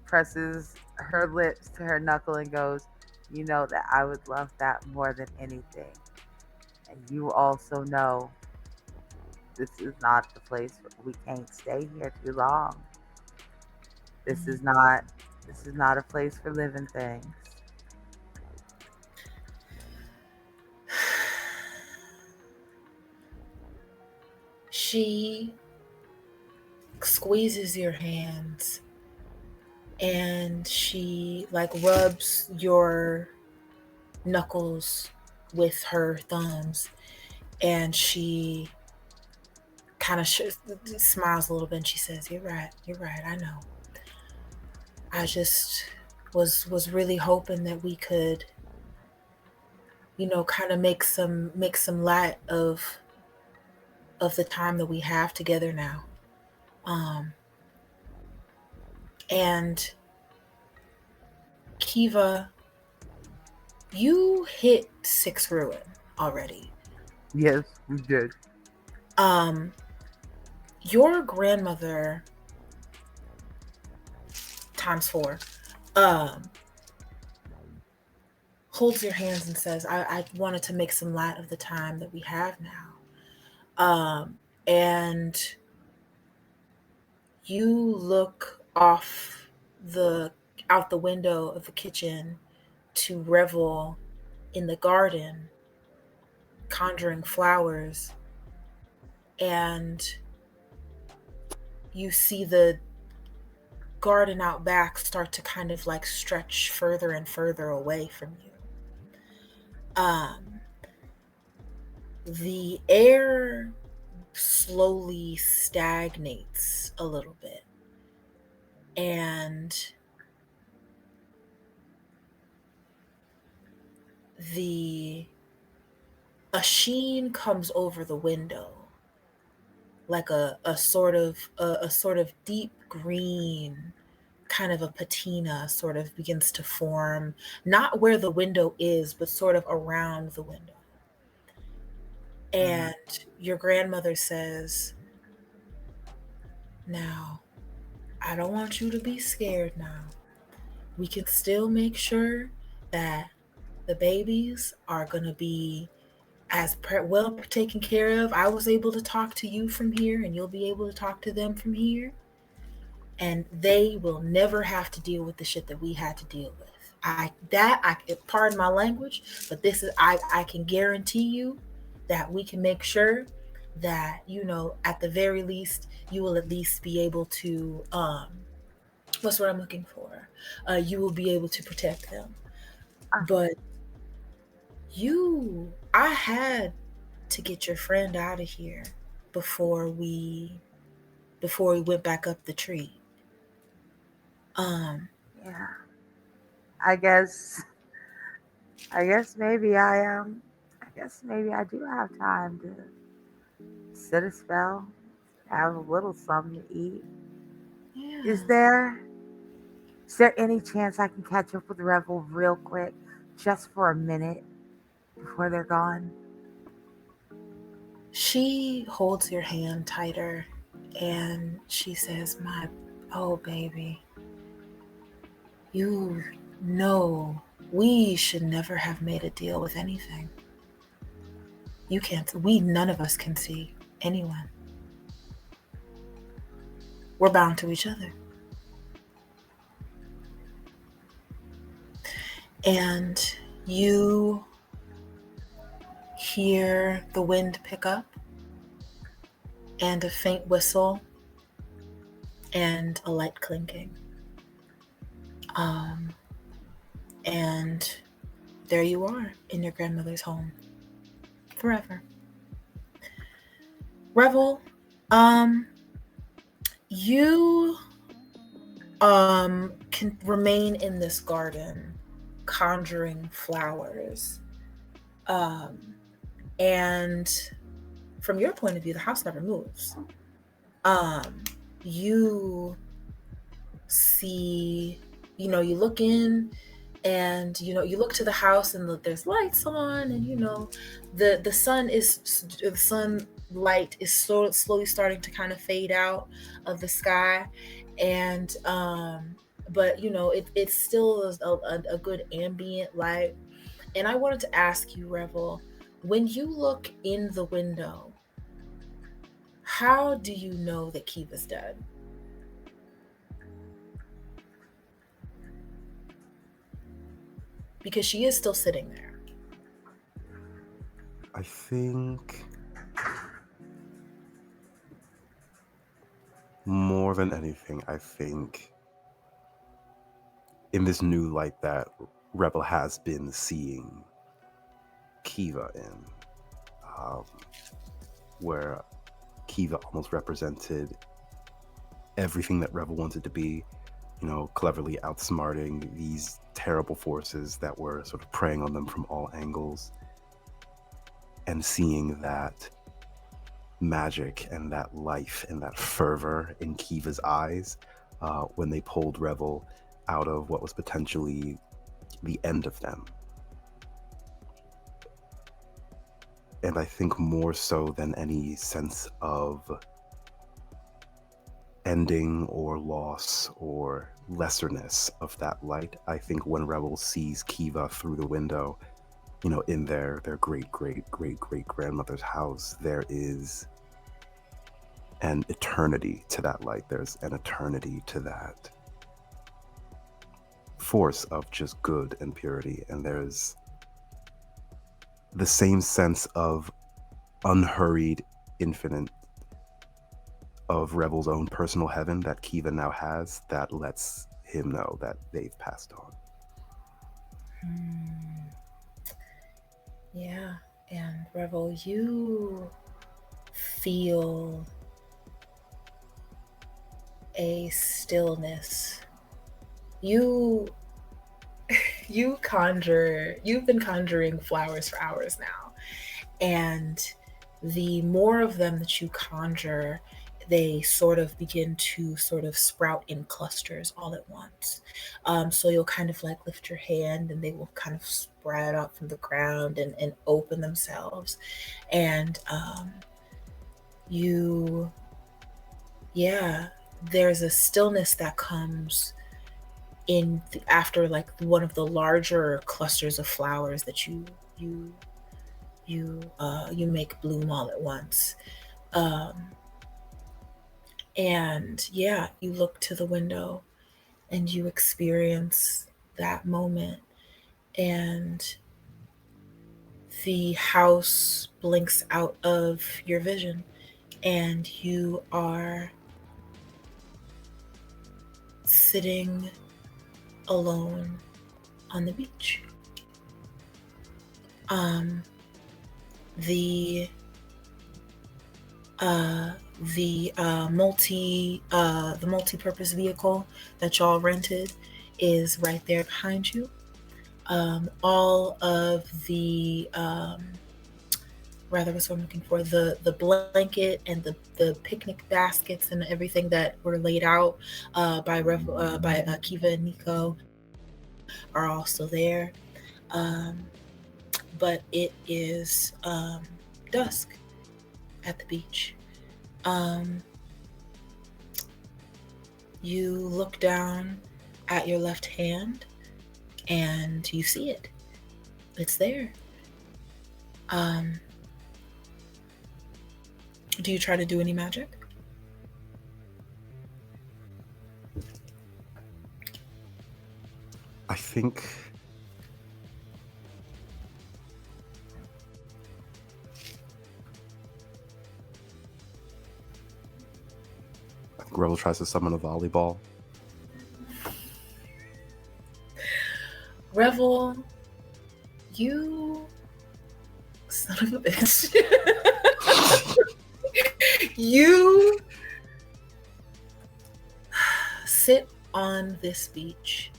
S3: presses her lips to her knuckle, and goes, "You know that I would love that more than anything. And you also know this is not the place where we can't stay here too long. This
S1: Mhm.
S3: is not this is not a place for living things."
S1: She squeezes your hands, and she like rubs your knuckles with her thumbs, and she kind of smiles a little bit, and she says, you're right, I know. I just was really hoping that we could, kind of make some light of the time that we have together now. um and Kiva, you hit 6 ruin already.
S3: Yes, we did.
S1: um your grandmother times 4 um holds your hands and says, I wanted to make some light of the time that we have now. And you look the out the window of the kitchen to revel in the garden, conjuring flowers, and you see the garden out back start to kind of like stretch further and further away from you. Um, the air slowly stagnates a little bit, and the a sheen comes over the window, like a sort of deep green kind of a patina sort of begins to form, not where the window is, but sort of around the window.
S3: Mm.
S1: And your grandmother says, now, I don't want you to be scared now. We can still make sure that the babies are going to be as well taken care of. I was able to talk to you from here, and you'll be able to talk to them from here. And they will never have to deal with the shit that we had to deal with. Pardon my language, but this is I can guarantee you that we can make sure that, you know, at the very least, you will at least be able to what's what I'm looking for? You will be able to protect them.
S3: Uh,
S1: But I had to get your friend out of here before we went back up the tree. Um,
S3: yeah. I guess. I guess maybe I am. I guess maybe I do have time to sit a spell, have a little something to eat. Is
S1: yeah.
S3: there? Is there any chance I can catch up with Revel real quick, just for a minute before they're gone?
S1: She holds your hand tighter and she says, oh baby, you know we should never have made a deal with anything. You can't, none of us can see anyone. We're bound to each other. And you hear the wind pick up and a faint whistle and a light clinking. And there you are in your grandmother's home forever. Revel, you can remain in this garden conjuring flowers. And from your point of view, the house never moves. You see, you know, you look in and, you know, you look to the house and there's lights on, and, you know, the sunlight is slowly starting to kind of fade out of the sky. And but you know, it's still a good ambient light. And I wanted to ask you, Revel, when you look in the window, how do you know that Kiva's dead? Because she is still sitting there.
S2: I think more than anything, I think in this new light that Rebel has been seeing Kiva in, where Kiva almost represented everything that Rebel wanted to be, you know, cleverly outsmarting these terrible forces that were sort of preying on them from all angles, and seeing that magic and that life and that fervor in Kiva's eyes when they pulled Revel out of what was potentially the end of them. And I think more so than any sense of ending or loss or lesserness of that light, I think when Rebel sees Kiva through the window, you know, in their great grandmother's house, there is an eternity to that light. There's an eternity to that force of just good and purity. And there's the same sense of unhurried infinite of Rebel's own personal heaven that Kiva now has, that lets him know that they've passed on.
S1: Yeah, and Revel, you feel a stillness. You've been conjuring flowers for hours now. And the more of them that you conjure, they sort of begin to sort of sprout in clusters all at once. So you'll kind of like lift your hand and they will kind of sprout out from the ground and open themselves. And you, yeah, there's a stillness that comes after like one of the larger clusters of flowers that you make bloom all at once. Um, and yeah, you look to the window and you experience that moment, and the house blinks out of your vision, and you are sitting alone on the beach. Um, the the multi-purpose vehicle that y'all rented is right there behind you. All of the rather what's what I'm looking for, the blanket and the picnic baskets and everything that were laid out by Kiva and Nico are also there. Um, but it is dusk at the beach. Um, you look down at your left hand and you see it. It's there. Um, do you try to do any magic?
S2: I think Rebel tries to summon a volleyball.
S1: Revel, you son of a bitch. You sit on this beach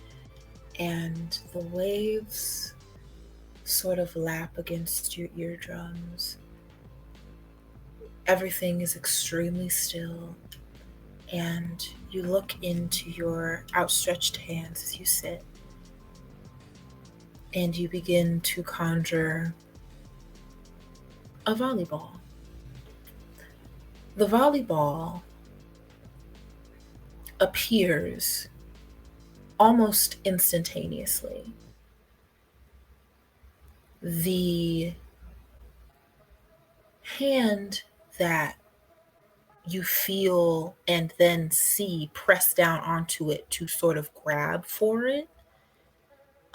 S1: and the waves sort of lap against your eardrums. Everything is extremely still, and you look into your outstretched hands as you sit, and you begin to conjure a volleyball. The volleyball appears almost instantaneously. The hand that you feel and then see press down onto it to sort of grab for it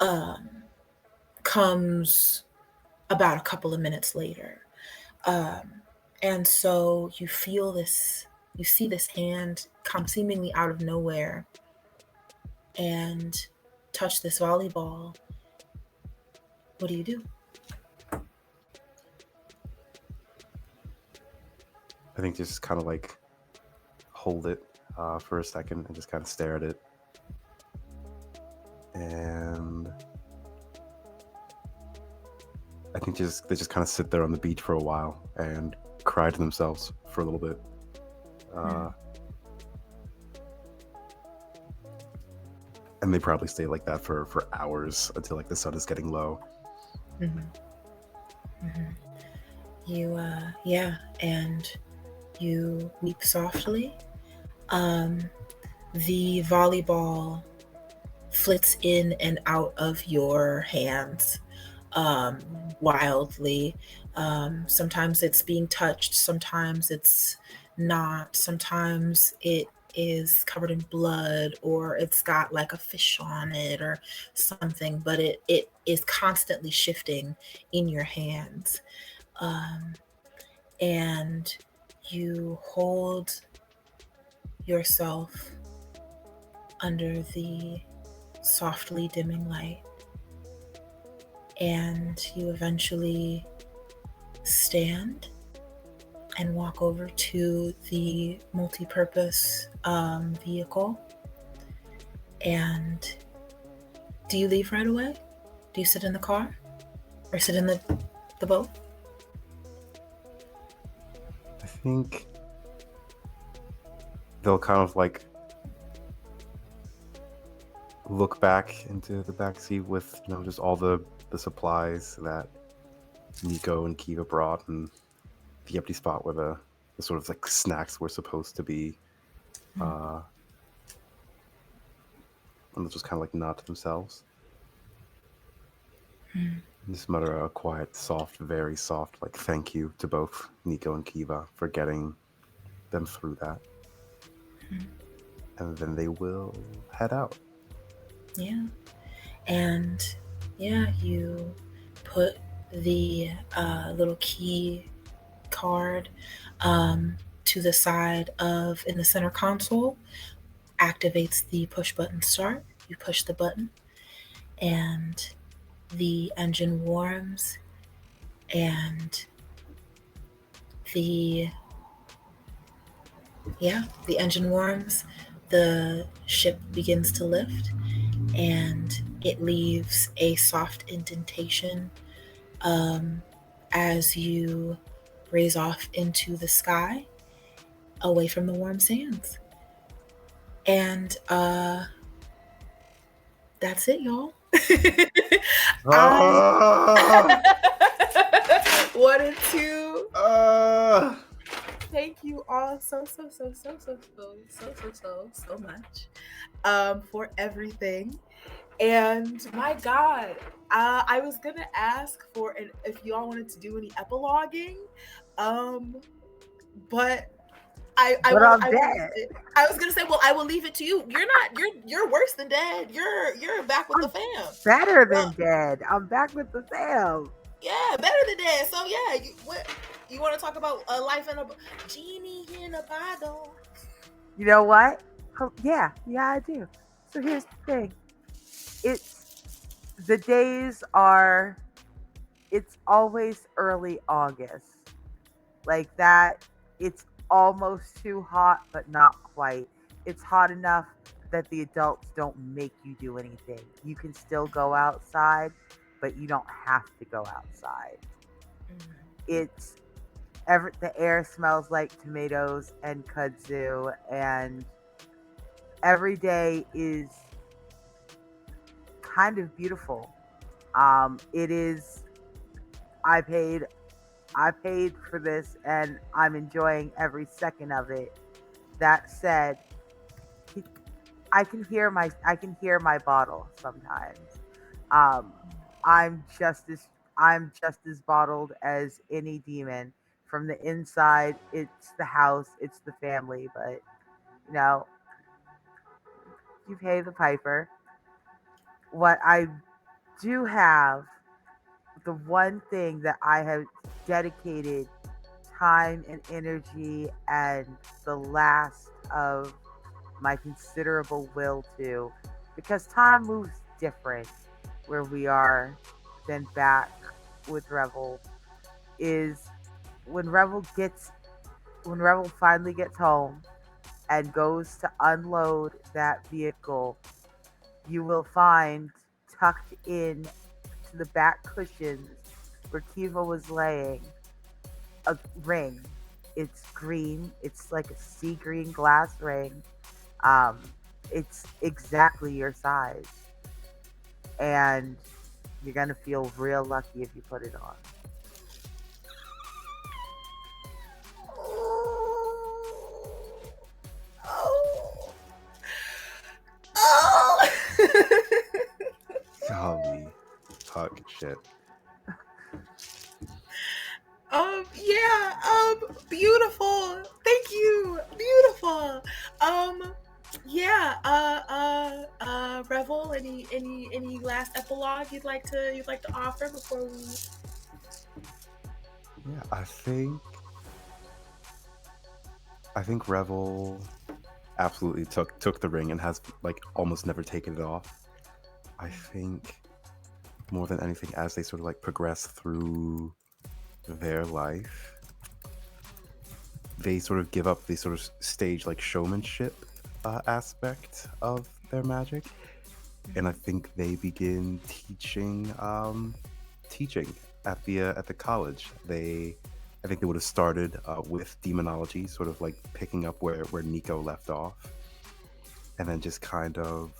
S1: um, comes about a couple of minutes later. And so you feel this, you see this hand come seemingly out of nowhere and touch this volleyball. What do you do?
S2: I think just kind of like hold it for a second and just kind of stare at it. And I think they just kind of sit there on the beach for a while and cry to themselves for a little bit. And they probably stay like that for hours until like the sun is getting low.
S1: Mm-hmm. Mm-hmm. You, and you weep softly. The volleyball flits in and out of your hands wildly. Sometimes it's being touched, sometimes it's not, sometimes it is covered in blood or it's got like a fish on it or something, but it is constantly shifting in your hands. And you hold yourself under the softly dimming light, and you eventually stand and walk over to the multi-purpose vehicle. And do you leave right away? Do you sit in the car or sit in the boat?
S2: I think they'll kind of like look back into the back seat with just all the supplies that Nico and Kiva brought, and the empty spot where the sort of like snacks were supposed to be. And they'll just kind of like nod to themselves. And just mutter a quiet, soft, very soft, like thank you to both Nico and Kiva for getting them through that. And then they will head out.
S1: Yeah. And yeah, you put the little key card to the side in the center console, activates the push button start. You push the button, and the engine warms, and the engine warms. The ship begins to lift, and it leaves a soft indentation as you raise off into the sky away from the warm sands. And that's it, y'all. I wanted to thank you all so much for everything. And my God, I was gonna ask for if y'all wanted to do any epiloguing, but I
S3: I'm
S1: will
S3: dead.
S1: leave it. I was gonna say, well, I will leave it to you. You're worse than dead. You're back with the fam.
S3: Better than dead. I'm back with the fam.
S1: Yeah, better than dead. So yeah, you want to talk about a life in a genie in a bottle?
S3: You know what? Yeah, I do. So here's the thing. The days are. It's always early August, like that. It's almost too hot, but not quite. It's hot enough that the adults don't make you do anything. You can still go outside, but you don't have to go outside. It's the air smells like tomatoes and kudzu, and every day is kind of beautiful. It is. I paid for this, and I'm enjoying every second of it. That said, I can hear my bottle sometimes. I'm just as bottled as any demon. From the inside, it's the house, it's the family, but you pay the piper. What I do have, the one thing that I have dedicated time and energy and the last of my considerable will to, because time moves different where we are than back with Revel, is when Revel finally gets home and goes to unload that vehicle, you will find tucked in to the back cushions where Kiva was laying a ring. It's green. It's like a sea green glass ring. It's exactly your size. And you're going to feel real lucky if you put it on.
S2: Golly, fuck shit.
S1: Yeah, beautiful. Thank you. Beautiful. Revel, any last epilogue you'd like to offer before we?
S2: Yeah, I think Revel absolutely took the ring and has like almost never taken it off. I think more than anything, as they sort of like progress through their life, they sort of give up the sort of stage like showmanship aspect of their magic, and I think they begin teaching at the college. They I think they would have started with demonology, sort of like picking up where Nico left off, and then just kind of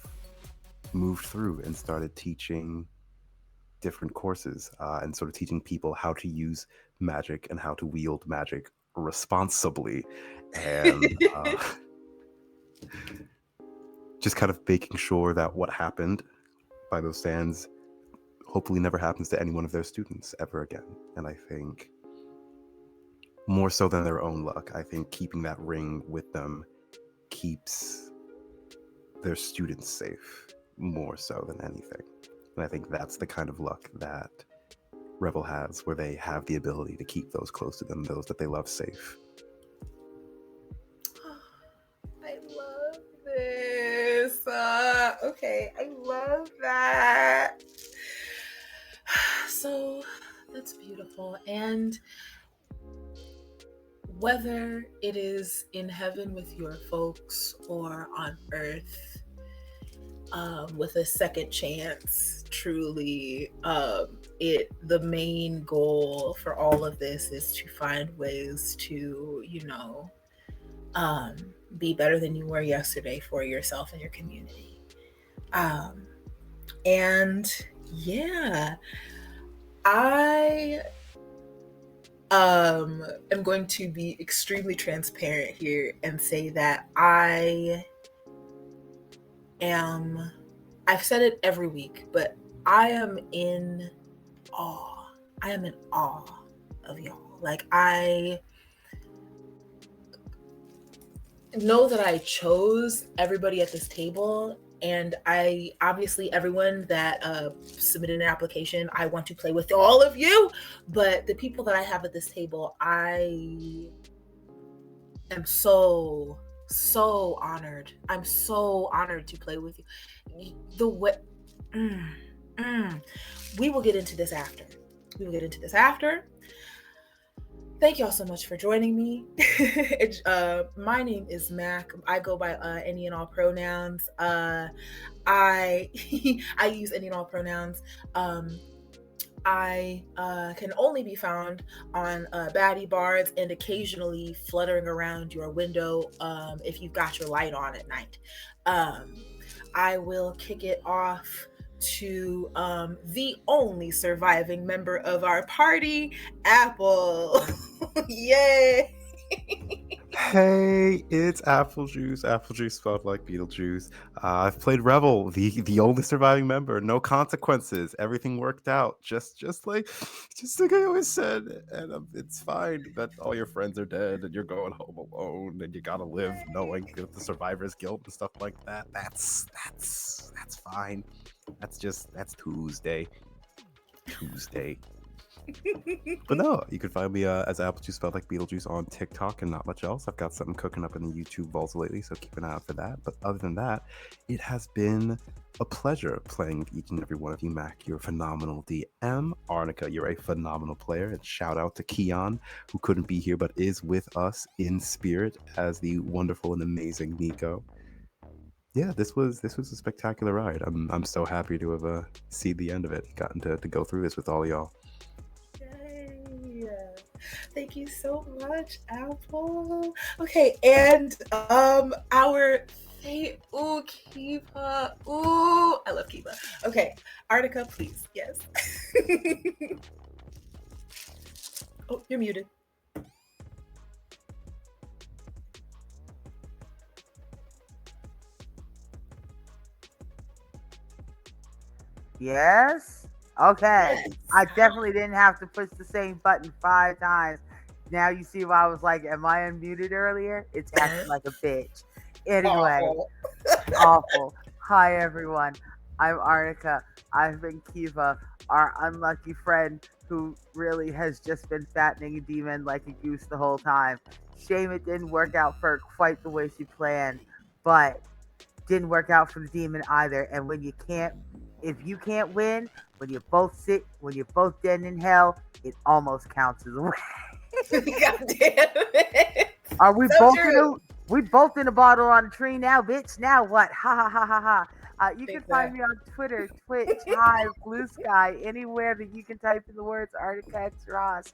S2: moved through and started teaching different courses and sort of teaching people how to use magic and how to wield magic responsibly, and just kind of making sure that what happened by those stands hopefully never happens to any one of their students ever again. And I think more so than their own luck, I think keeping that ring with them keeps their students safe more so than anything. And I think that's the kind of luck that Revel has, where they have the ability to keep those close to them, those that they love, safe.
S1: I love this. Okay, I love that. So that's beautiful. And whether it is in heaven with your folks or on earth, with a second chance, truly, the main goal for all of this is to find ways to, be better than you were yesterday for yourself and your community. And yeah, I am going to be extremely transparent here and say that I've said it every week, but I am in awe. I am in awe of y'all. Like, I know that I chose everybody at this table, and I obviously, everyone that submitted an application, I want to play with all of you, but the people that I have at this table, I am so honored. I'm so honored to play with you. The way we will get into this after. Thank y'all so much for joining me. My name is Mac. I go by any and all pronouns. I I use any and all pronouns. I can only be found on BaddieBards and occasionally fluttering around your window if you've got your light on at night. I will kick it off to the only surviving member of our party, Apple. Yay!
S2: Hey, it's Apple Juice. Apple Juice spelled like Beetlejuice. I've played Revel, the only surviving member. No consequences. Everything worked out. Just like I always said. And it's fine that all your friends are dead and you're going home alone and you gotta live knowing the survivor's guilt and stuff like that. That's fine. That's Tuesday. But no, you can find me as Apple Juice spelled like Beetlejuice on TikTok and not much else. I've got something cooking up in the YouTube vaults lately, so keep an eye out for that. But other than that, it has been a pleasure playing with each and every one of you. Mac, you're a phenomenal DM. Arnica, you're a phenomenal player. And shout out to Keon, who couldn't be here but is with us in spirit as the wonderful and amazing Nico. Yeah, this was a spectacular ride. I'm so happy to have seen the end of it, gotten to go through this with all y'all.
S1: Thank you so much, Apple. Okay, and our Kiva. Ooh, I love Kiva. Okay, Artica, please. Yes. Oh, you're muted.
S3: Yes? Okay. Yes. I definitely didn't have to push the same button 5 times. Now you see why I was like, am I unmuted earlier? It's acting like a bitch. Anyway, awful. Hi, everyone. I'm Arnica. I've been Kiva, our unlucky friend who really has just been fattening a demon like a goose the whole time. Shame it didn't work out for her quite the way she planned, but didn't work out for the demon either. And if you can't win, when you're both dead in hell, it almost counts as a win.
S1: God damn it.
S3: Are we both in a bottle on a tree now, bitch? Now what? Ha ha ha ha ha. You can find me on Twitter, Twitch, Hive, Blue Sky, anywhere that you can type in the words Artica X Ross.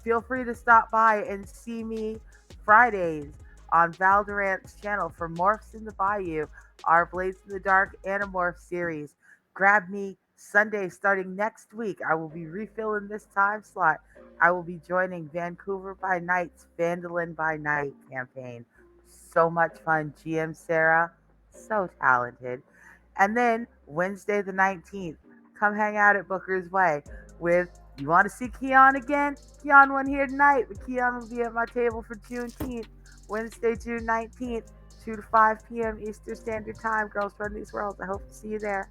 S3: feel free to stop by and see me Fridays on Valdorant's channel for Morphs in the Bayou, our Blades in the Dark Animorph series. Grab me Sunday starting next week. I will be refilling this time slot. I will be joining Vancouver by Night's Vandalin by Night campaign. So much fun. GM Sarah, so talented. And then Wednesday the 19th, come hang out at Booker's Way with, you want to see Keon again? Keon won here tonight, but Keon will be at my table for Juneteenth, Wednesday, June 19th, 2 to 5 p.m. Eastern Standard Time. Girls Run These Worlds. I hope to see you there.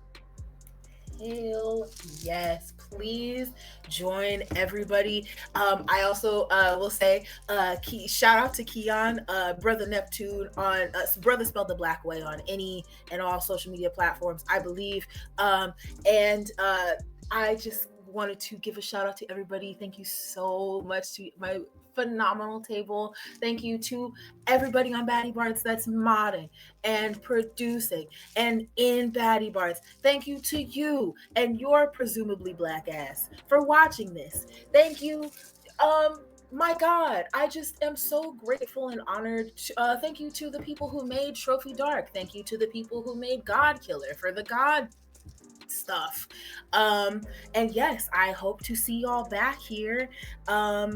S1: Hell yes, please join everybody. I also will say shout out to Keon, brother Neptune on brother spelled the black way on any and all social media platforms, I believe. And I just wanted to give a shout out to everybody. Thank you so much to my phenomenal table. Thank you to everybody on BaddieBards that's modding and producing and in BaddieBards. Thank you to you and your presumably black ass for watching this. Thank you. My God, I just am so grateful and honored. Thank you to the people who made Trophy Dark. Thank you to the people who made God Killer for the God stuff. And yes, I hope to see y'all back here,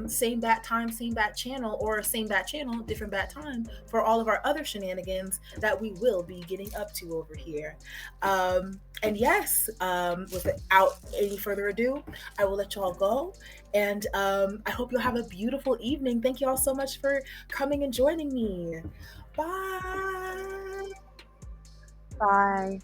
S1: same bat time, same bat channel, or same bat channel, different bat time, for all of our other shenanigans that we will be getting up to over here. And yes, without any further ado, I will let y'all go, and I hope you'll have a beautiful evening. Thank you all so much for coming and joining me. Bye.
S3: Bye.